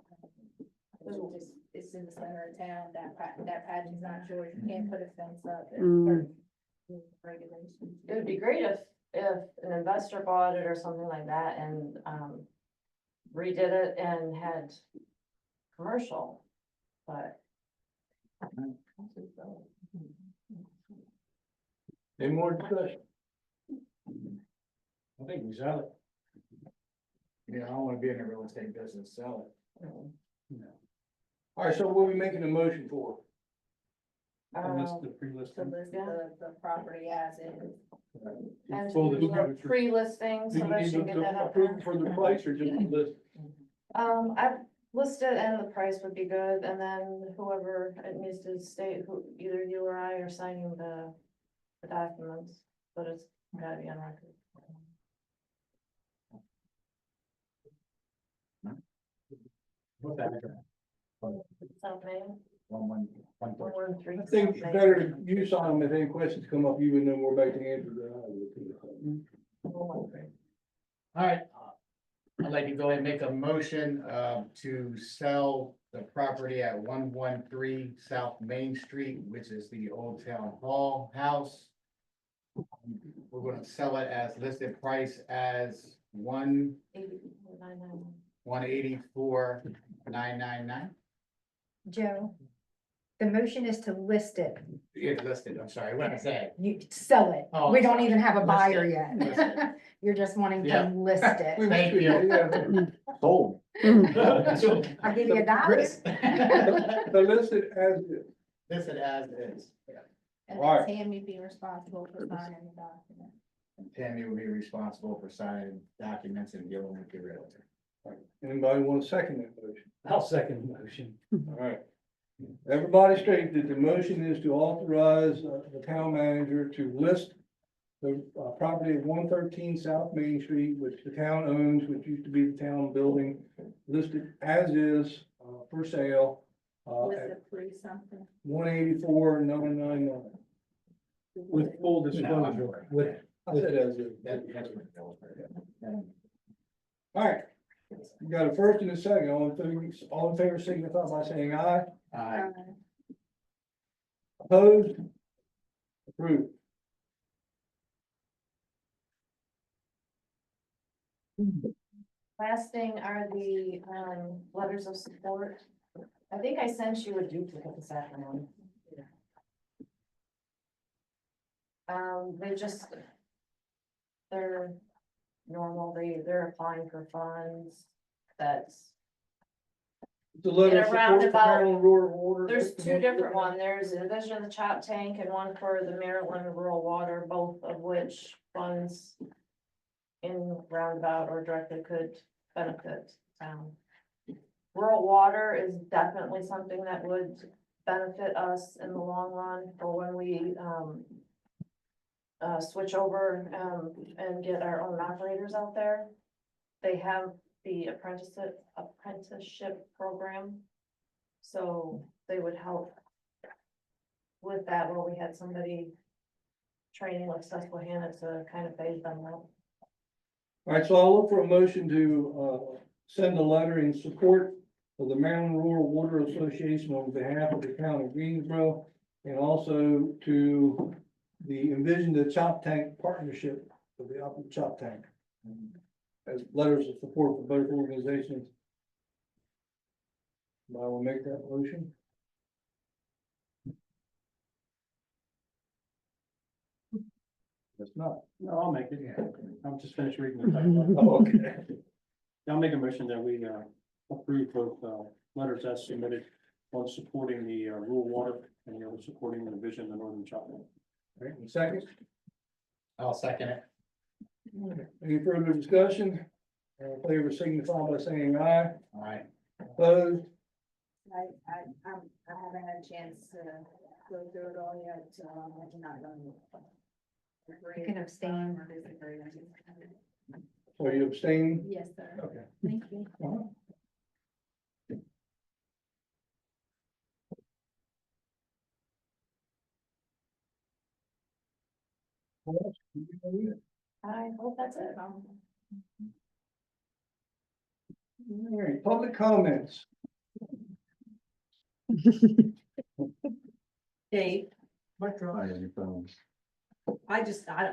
It's in the center of town, that patch is not yours, you can't put a fence up. There's Mm. certain regulations. It would be great if an investor bought it or something like that and, redid it and had commercial, but. Any more discussion? I think we sell it. Yeah, I don't wanna be in the real estate business, sell All right, so what are we making a motion for? And that's Um, the To pre-listing. list the property as is. and Full to do a disclosure. pre-listing Do so you that need you can get that to out approve there. for the price or just the list? I've listed and the price would be good, and then whoever it needs to state, who, either you or I are signing the documents, but it's gotta be on record. What's that address? South Main, 113. I think it's better you sign them if any questions come up, you would know more about the answer than I would. 113. All right, I'd like to go ahead and make a motion, to sell the property at 113 South Main Street, which is the Old Town Hall house. We're gonna sell it as listed price as 999. 184,999. Joe, the motion is to list it. It's listed, I'm sorry, what did I say? You sell it. Oh, We don't sorry. even have a List buyer it. yet. List it. You're just wanting to Yeah. list it. Thank you. Sold. I'll give you $1. So listed as is. Listed as is. Yeah. And Right. then Tammy be responsible for signing the document. And Tammy will be responsible for signing documents and dealing with the realtor. Anybody want to second that motion? I'll second the motion. All right. Everybody straight that the motion is to authorize the town manager to list the property at 113 South Main Street, which the town owns, which used to be the town building, listed as is for sale Was at it free something? 184,999. With full disclosure. With, I said as is. That's what it was. All right. You got a first and a second. All in favor signify by saying aye. Opposed? Approved. Last thing are the, letters of support. I think I sent you a duplicate this afternoon. They just, they're normal, they're applying for funds, that's, The letter of In a support for roundabout- Maryland Rural Water. there's two different ones, there's a Vision of the Chop Tank and one for the Maryland Rural Water, both of which funds in roundabout or directly could benefit town. Rural water is definitely something that would benefit us in the long run for when we, switch over, and get our own operators out there. They have the apprenticeship program. So they would help with that, where we had somebody training like Susquehanna to kind of phase them out. All right, so I'll look for a motion to send a letter in support of the Maryland Rural Water Association on behalf of the town of Greensboro, and also to the Envision the Chop Tank Partnership of the Upper Chop Tank, as letters of support for both organizations. I will make that motion. That's not. No, I'll make it. I'm just finished reading the title. Oh, okay. I'll make a motion that we, approve both, letters as submitted on supporting the, rural water and the other supporting the Vision of the Northern Chop. All right, second, I'll second it. any further discussion? All in favor signify by saying aye. All right. Opposed? I haven't had a chance to go through it all yet, so I'm not gonna. You can abstain. So you abstain? Yes, sir. Okay. Thank you. I hope that's it. All right, public comments. Dave, Hi, any phones? I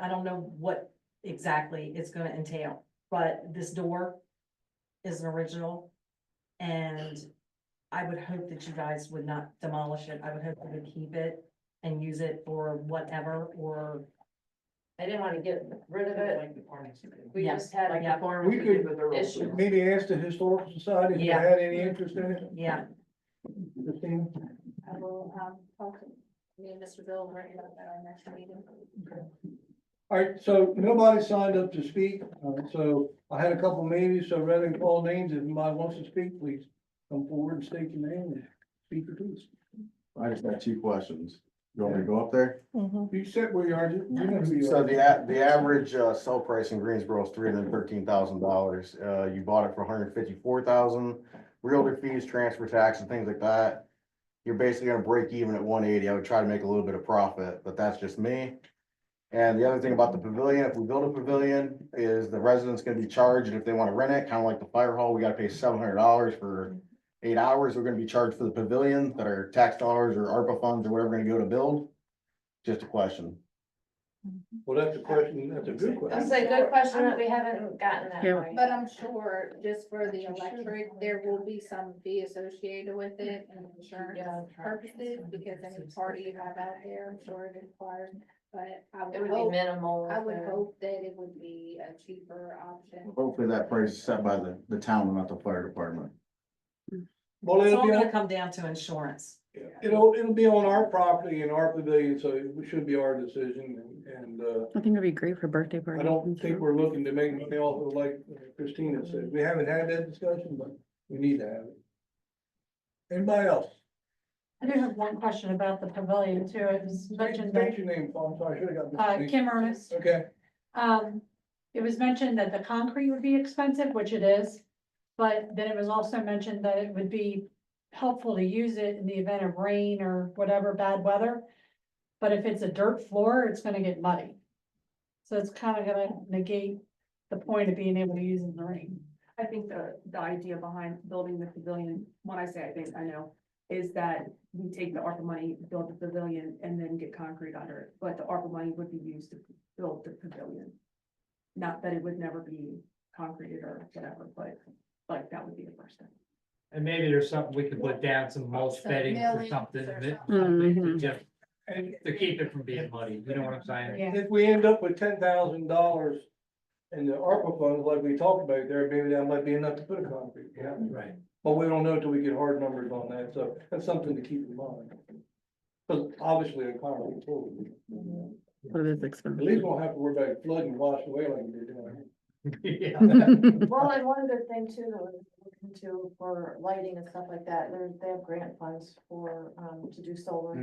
don't know what exactly it's gonna entail, but this door is an original. And I would hope that you guys would not demolish it. I would hope you would keep it and use it for whatever, or. I didn't want to get rid of it. We Yes, just had yeah. a performance We could issue. maybe ask the historical society if they Yeah. had any interest in it. Yeah, Christine? I will, talk to me and Mr. Bill right about that our next meeting. All right, so nobody signed up to speak, so I had a couple meetings, so rather than call names, if anybody wants to speak, please come forward and state your name and speak your piece. I just got two questions. You want me to go up there? You said where you are, you know who you So are. the average, sell price in Greensboro is $313,000. You bought it for $154,000. Realtor fees, transfer tax and things like that. You're basically gonna break even at 180. I would try to make a little bit of profit, but that's just me. And the other thing about the pavilion, if we build a pavilion, is the residents gonna be charged if they wanna rent it, kind of like the fire hall, we gotta pay $700 for 8 hours. We're gonna be charged for the pavilion that are tax dollars or ARPA funds or whatever gonna go to build. Just a question. Well, that's a question, that's a good question. That's a good question that we haven't gotten that Yeah. way. But I'm sure just for the electric, there will be some fee associated with it and insurance purposes, because any party you have out there, I'm sure it requires. But I It would would be hope, minimal. I would hope that it would be a cheaper option. Hopefully that price is set by the town and not the fire department. Well, it's it'll all be, gonna on- come down to insurance. it'll be on our property and our pavilion, so it should be our decision and, I think it'd be great for birthday I parties. don't think we're looking to make money off of like Christina said. We haven't had that discussion, but we need to have it. Anybody else? I do have one question about the pavilion too. It was mentioned that, State your name, I'm sorry, I should have got. this. Kim Ernest. Okay, It was mentioned that the concrete would be expensive, which it is. But then it was also mentioned that it would be helpful to use it in the event of rain or whatever bad weather. But if it's a dirt floor, it's gonna get muddy. So it's kind of gonna negate the point of being able to use it in the rain. I think the idea behind building the pavilion, when I say I think, I know, is that we take the ARPA money, build the pavilion, and then get concrete under it, but the ARPA money would be used to build the pavilion. Not that it would never be concreted or whatever, but like that would be the first step. And maybe there's something we could put down, some mulch Some bedding or millings something, or that- something. something to Mhm. just, and to keep it from being muddy, you know what I'm saying? Yeah. if we end up with $10,000 in the ARPA funds like we talked about there, maybe that might be enough to put a concrete, yeah. Right. But we don't know until we get hard numbers on that, so that's something to keep in mind. Because obviously a concrete floor, But it is at expensive. least we won't have to worry about flooding and wash away like we did down Yeah. Well, and one good thing too, that we're looking to for lighting and stuff like that, they have grant funds for, to do solar.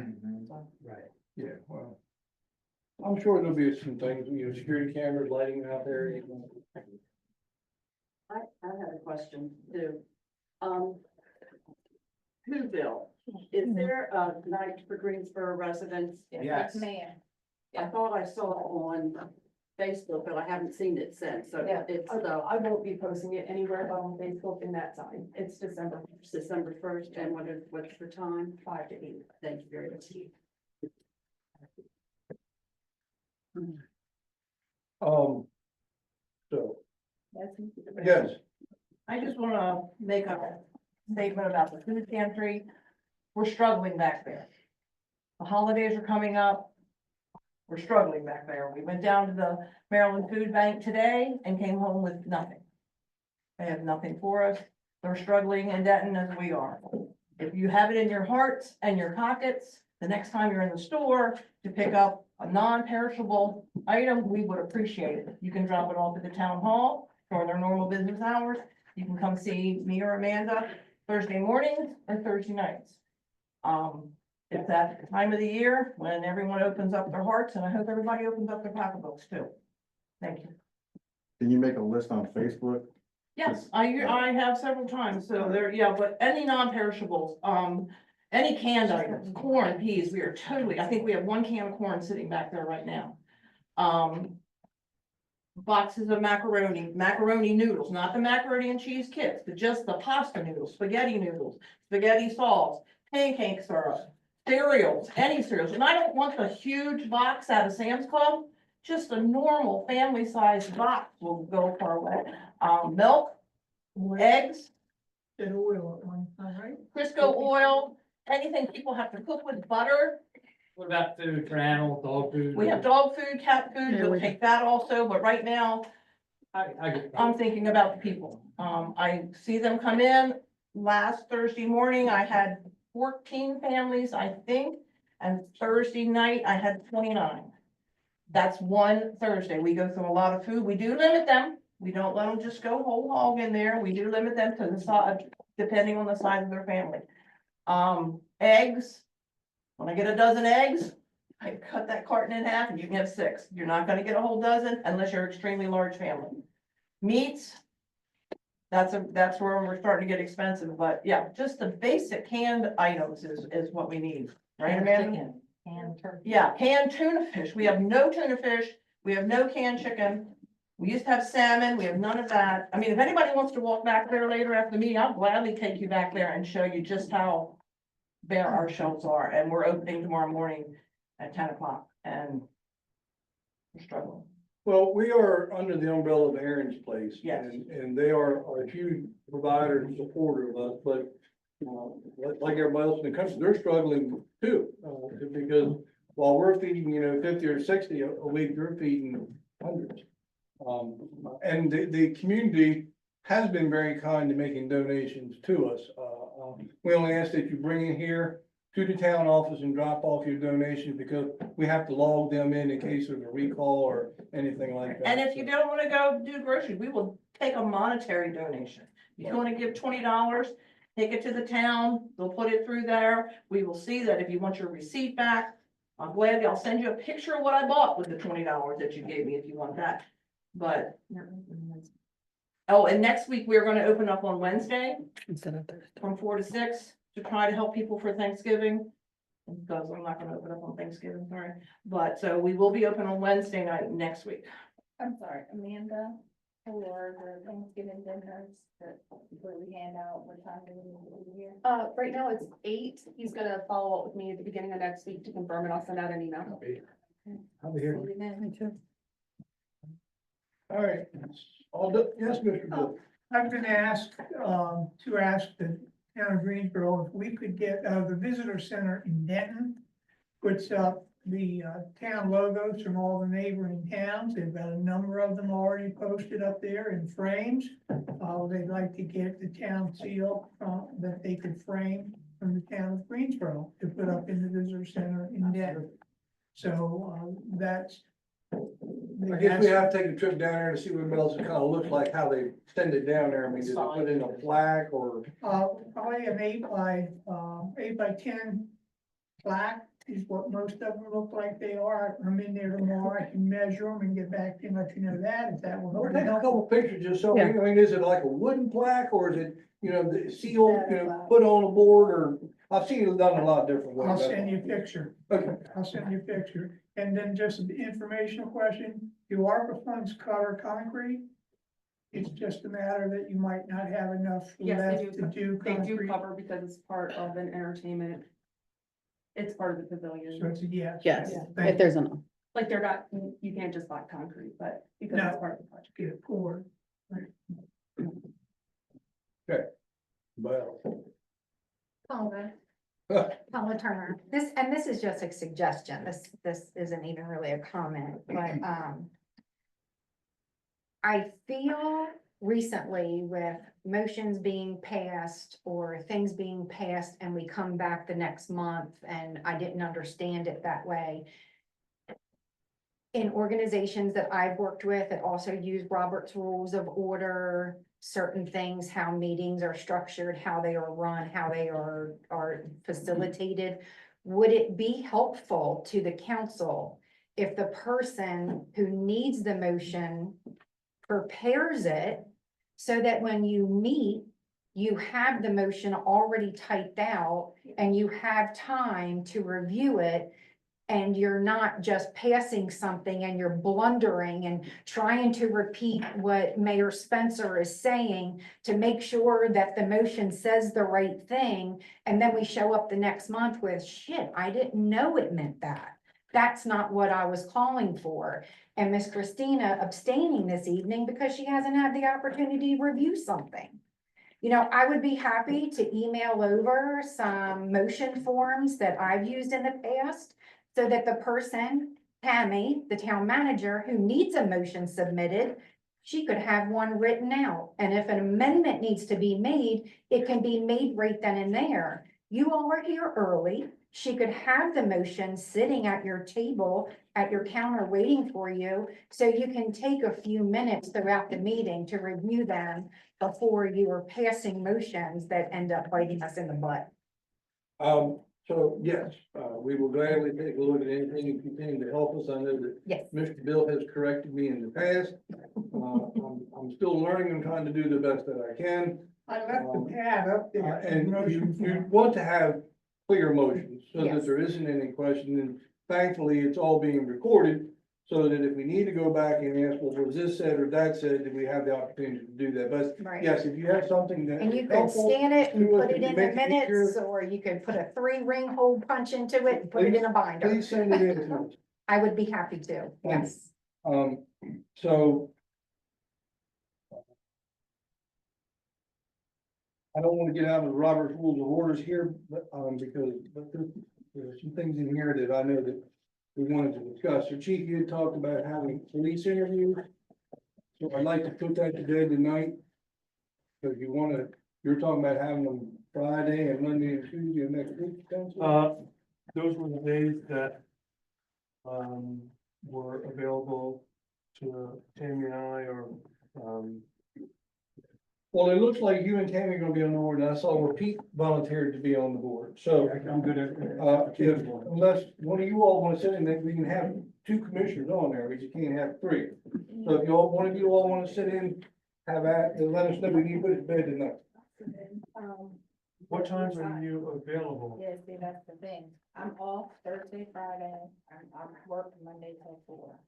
So, Right. here. Yeah, well. I'm sure there'll be some things, security cameras, lighting out there. I had a question too. Whoville, is there a night for Greensboro residents? Yes. Man. I thought I saw it on Facebook, but I haven't seen it since, so Yeah, it's I won't be posting it anywhere but on Facebook and that time. It's December December 1st, and what's the time? 5 to 8. Thank you very much. So, That's. yes, I just wanna make a statement about the food pantry. We're struggling back there. The holidays are coming up. We're struggling back there. We went down to the Maryland Food Bank today and came home with nothing. They have nothing for us. They're struggling in Denton as we are. If you have it in your hearts and your pockets, the next time you're in the store to pick up a non-perishable item, we would appreciate it. You can drop it off at the town hall during their normal business hours. You can come see me or Amanda Thursday mornings or Thursday nights. It's that time of the year when everyone opens up their hearts, and I hope everybody opens up their pocketbooks too. Thank you. Can you make a list on Facebook? Yes, I have several times, so there, yeah, but any non-perishables, any canned items, corn, peas, we are totally, I think we have one can of corn sitting back there right now. Boxes of macaroni noodles, not the macaroni and cheese kits, but just the pasta noodles, spaghetti sauce, pancake syrup, cereals, any cereals, and I don't want the huge box out of Sam's Club. Just a normal family-sized box will go far away. Milk, eggs, And oil at one time, right? Crisco oil, anything people have to cook with, butter. What about food for animals, dog food? We have dog food, cat food, we'll take that also, but right now, I get. I'm thinking about the people. I see them come in. Last Thursday morning, I had 14 families, I think, and Thursday night, I had 29. That's one Thursday. We go through a lot of food. We do limit them. We don't let them just go whole hog in there. We do limit them to the size, depending on the size of their family. Eggs. When I get a dozen eggs, I cut that carton in half and you can have 6. You're not gonna get a whole dozen unless you're an extremely large family. Meats. That's where we're starting to get expensive, but yeah, just the basic canned items is what we need, right, Amanda? And turkey. Yeah, canned tuna fish. We have no tuna fish. We have no canned chicken. We used to have salmon. We have none of that. I mean, if anybody wants to walk back there later after the meeting, I'll gladly take you back there and show you just how bare our shelves are. And we're opening tomorrow morning at 10 o'clock and we're struggling. Well, we are under the umbrella of Aaron's Place. Yes. And they are a huge provider and supporter of us, but like everybody else in the country, they're struggling too. Because while we're feeding, 50 or 60 a week, they're feeding hundreds. And the community has been very kind to making donations to us. We only ask that you bring it here to the town office and drop off your donations because we have to log them in case there's a recall or anything like that. And if you don't want to go do groceries, we will take a monetary donation. If you want to give $20, take it to the town, they'll put it through there. We will see that if you want your receipt back, I'll send you a picture of what I bought with the $20 that you gave me if you want that. But, oh, and next week we're gonna open up on Wednesday Instead of Thursday. from 4 to 6 to try to help people for Thanksgiving. Because I'm not gonna open up on Thanksgiving, sorry. But so we will be open on Wednesday night next week. I'm sorry, Amanda, for the Thanksgiving dinners that we hand out, what time do we need to be here? Right now it's 8. He's gonna follow up with me at the beginning of next week to confirm and I'll send out an email. I'll be here. Me too. All right. Yes, Mr. Bill. I'm gonna ask the town of Greensboro if we could get, the visitor center in Denton puts up the town logos from all the neighboring towns. They've got a number of them already posted up there in frames. They'd like to get the town seal that they could frame from the town of Greensboro to put up in the visitor center in Denton. So, that's. I guess we have to take a trip down there to see what else it kind of looks like, how they send it down there. I mean, did they put in a plaque or? Probably an 8 by 10 plaque is what most of them look like they are. I'm in there tomorrow. I can measure them and get back to you and let you know that if that will We'll help. take a couple pictures just so, I mean, is it like a wooden plaque or is it, the seal, put on a board or? I've seen it done a lot of different ways. I'll send you a picture. Okay. I'll send you a picture. And then just an informational question, do ARPA funds cover concrete? It's just a matter that you might not have enough Yes, left they to do. do They do concrete. cover because it's part of an entertainment. It's part of the pavilion. So it's a yes. Yes, Yeah, if thank there's enough. Like they're not, you can't just buy concrete, but because No. it's part of the project. you. Get it poured. Well. Paula Turner, this is just a suggestion, this isn't even really a comment, but, I feel recently with motions being passed or things being passed and we come back the next month and I didn't understand it that way. in organizations that I've worked with that also use Robert's Rules of Order, certain things, how meetings are structured, how they are run, how they are facilitated. Would it be helpful to the council if the person who needs the motion prepares it so that when you meet, you have the motion already typed out and you have time to review it? And you're not just passing something and you're blundering and trying to repeat what Mayor Spencer is saying to make sure that the motion says the right thing. And then we show up the next month with, shit, I didn't know it meant that. That's not what I was calling for. And Miss Christina abstaining this evening because she hasn't had the opportunity to review something. You know, I would be happy to email over some motion forms that I've used in the past so that the person, Tammy, the town manager, who needs a motion submitted, she could have one written out. And if an amendment needs to be made, it can be made right then and there. You all are here early. She could have the motion sitting at your table, at your counter waiting for you. So you can take a few minutes throughout the meeting to review them before you are passing motions that end up biting us in the butt. So yes, we will gladly take a look at anything and continue to help us. I know that Yes. Mr. Bill has corrected me in the past. I'm still learning and trying to do the best that I can. I left the pad up there. And you want to have clear motions so that Yes. there isn't any question. And thankfully, it's all being recorded so that if we need to go back and ask, well, was this said or that said, that we have the opportunity to do that. But Right. yes, if you have something that. And you is could helpful scan it and to us, put it if in you the make it easier, minutes, or you could put a 3-ring hole punch into it and put it in a binder. Please send it in to us. I would be happy to, yes. So. I don't want to get out of the Robert's Rules of Orders here, but, because, there's some things in here that I know that we wanted to discuss. So Chief, you had talked about having police interviews. So I'd like to put that to bed tonight. Because you're talking about having them Friday and Monday and Tuesday of next week, potentially? Those were the days that were available to Tammy and I, or Well, it looks like you and Tammy are gonna be on the board, and I saw where Pete volunteered to be on the board, so. I'm good at. Unless one of you all wanna sit in there, we can have 2 commissioners on there, but you can't have 3. So if one of you all wanna sit in, have at, and let us know, we need to put it to bed tonight. what times are you available? Yeah, see, that's the thing. I'm off Thursday, Friday, I'm working Monday till 4.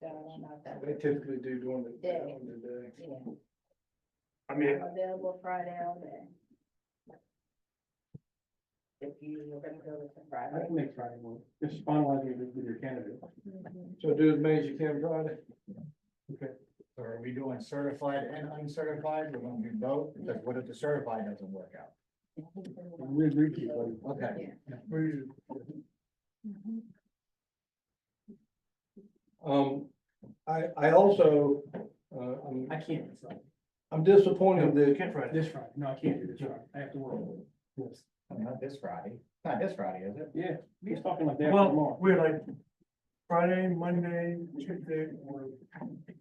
So I don't know if that. They typically do during the Day. day. Yeah, I mean, I'm available Friday all day. If you were gonna go with the I Friday. can make Friday work, just finalizing with your candidate. So do as many as you can Friday. So are we doing certified and uncertified? We're gonna do both, because what if the certified doesn't work out? We agree to you, buddy. Okay. I also, I can't, I'm disappointed you that, can't Friday. this Friday, no, I can't do this Friday, I have to work. Yes. Not this Friday. Not this Friday, is it? Yeah, he's talking like that Well, tomorrow. we're like Friday, Monday, Tuesday, or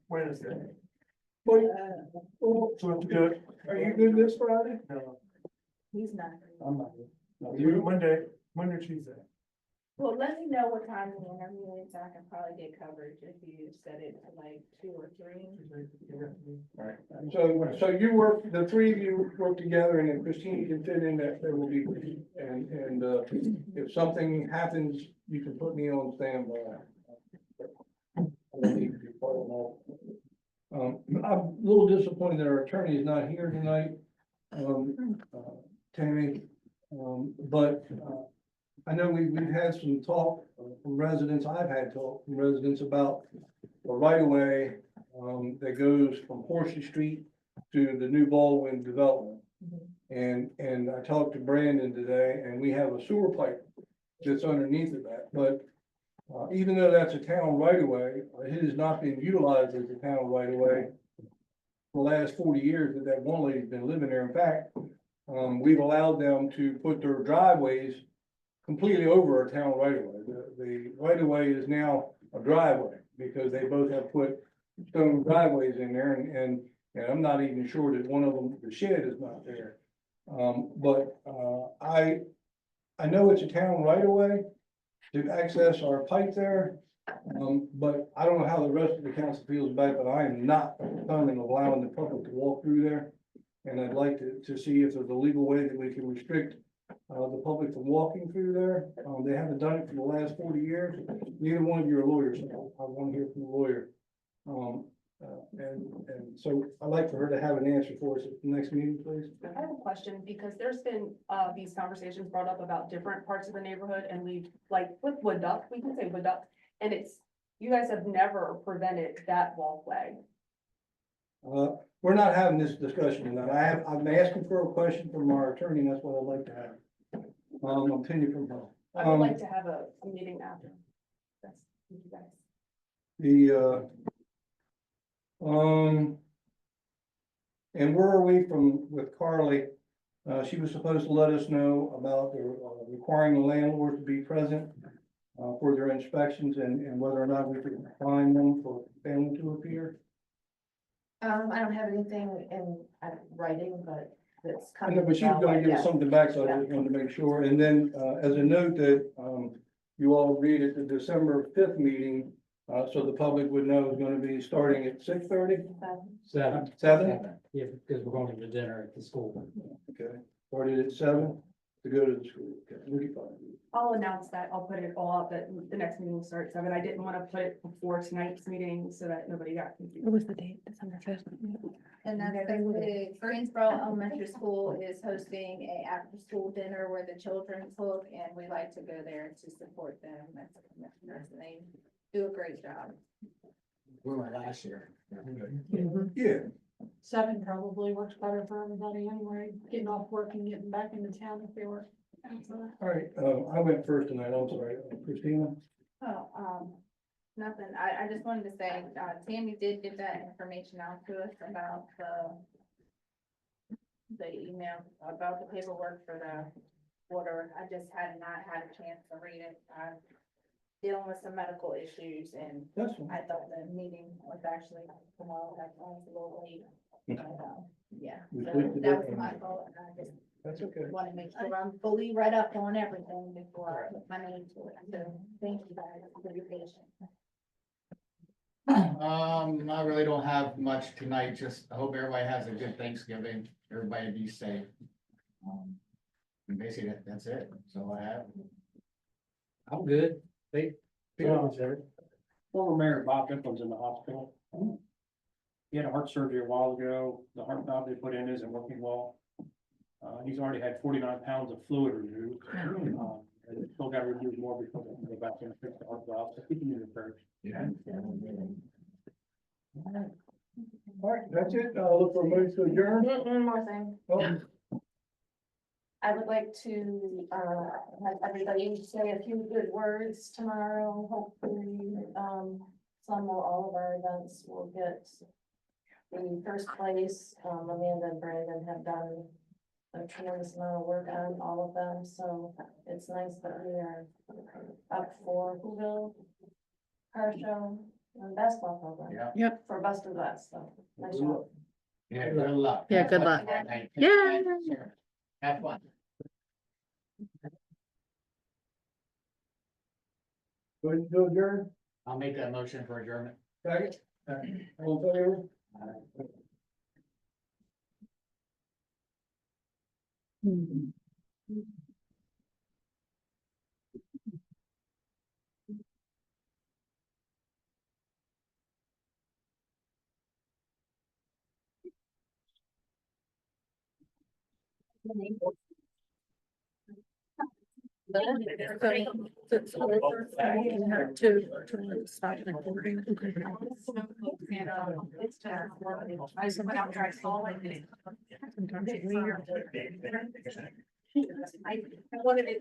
Wednesday. but, So we have to do it. are you good this Friday? No, He's not. I'm not good. No, we do it Monday, or Tuesday. Well, let me know what time the interview is, I can probably get coverage if you set it to like 2 or 3. So you work, the 3 of you work together, and if Christine can fit in, that there will be, and if something happens, you can put me on standby. I don't need to be part of all. I'm a little disappointed that our attorney is not here tonight, Tammy, but I know we've had some talk from residents, I've had talk from residents about the right of way that goes from Horsey Street to the new Baldwin development. And I talked to Brandon today, and we have a sewer pipe that's underneath of that, but even though that's a town right of way, it has not been utilized as a town right of way for the last 40 years that one lady's been living there. In fact, we've allowed them to put their driveways completely over our town right of way. The right of way is now a driveway, because they both have put stone driveways in there, and I'm not even sure that one of them, the shed is not there. I know it's a town right away to access our pipe there. But I don't know how the rest of the council feels about it, but I am not determined of allowing the public to walk through there. And I'd like to see if there's a legal way that we can restrict the public from walking through there. They haven't done it for the last 40 years. Neither one of you are lawyers, so I want to hear from the lawyer. And so I'd like for her to have an answer for us at the next meeting, please. I have a question, because there's been, these conversations brought up about different parts of the neighborhood, and we, like, with Wood Duck, we can say Wood Duck, and it's, you guys have never prevented that walkway. We're not having this discussion tonight. I'm asking for a question from our attorney, and that's what I'd like to have. Opinion from her. I would like to have a meeting after. That's, thank you guys. And where are we with Carly? She was supposed to let us know about requiring the landlord to be present for their inspections and whether or not we could find them for family to appear. I don't have anything in writing, but it's I coming. know, but she's gonna give us Yeah. something back, so I just wanted to make sure. And then, as a note that, you all agreed at the December 5th meeting, so the public would know it's gonna be starting at 6:30? 7. 7? Yeah, because we're going to dinner at the school. Okay, started at 7 to go to the school. Okay, we can find it. I'll announce that, I'll put it all up, that the next meeting will start at 7. I didn't want to put it before tonight's meeting so that nobody got confused. What was the date? December 5th? And that's the Greensboro Elementary School is hosting a after-school dinner where the children cook, and we like to go there to support them as a commissioners, and they do a great job. We went last year. Yeah. 7 probably works better for everybody anyway, getting off work and getting back into town if they were. All right, I went first tonight, I'm sorry, Christina. Oh, nothing. I just wanted to say, Tammy did give that information out to us about the email about the paperwork for the order. I just had not had a chance to read it. I'm dealing with some medical issues, and That's fine. I thought the meeting was actually tomorrow. That's why it's a little late. But, yeah, We so switched it that up was my and- fault, and I just That's okay. want to make sure I'm fully read up on everything before I put my name to it. So thank you guys for your patience. I really don't have much tonight, just I hope everybody has a good Thanksgiving, everybody be safe. And basically, that's it, that's all I have. I'm good. They, Former Mayor Bob Bickel's in the hospital. He had a heart surgery a while ago. The heart valve they put in isn't working well. He's already had 49 pounds of fluid removed. And still got to remove more before they can go back in and fix the heart valve. So keep him in the prayers. Yeah. All right, that's it. I'll look for a motion to adjourn. One more thing. Oh, I would like to, have everybody say a few good words tomorrow. Hopefully, some or all of our events will get the first place. Amanda and Brandon have done a tremendous amount of work on all of them, so it's nice that we are up for Whoville car show and basketball program. Yeah. Yep. For Best of Best, so nice job. Yeah, good luck. Yeah, good luck. Yeah. Have fun. going to adjourn? I'll make that motion for adjournment. Second? All in favor? To stop recording. It's just, I just went out and tried to solve it. Sometimes it's weird. I wanted it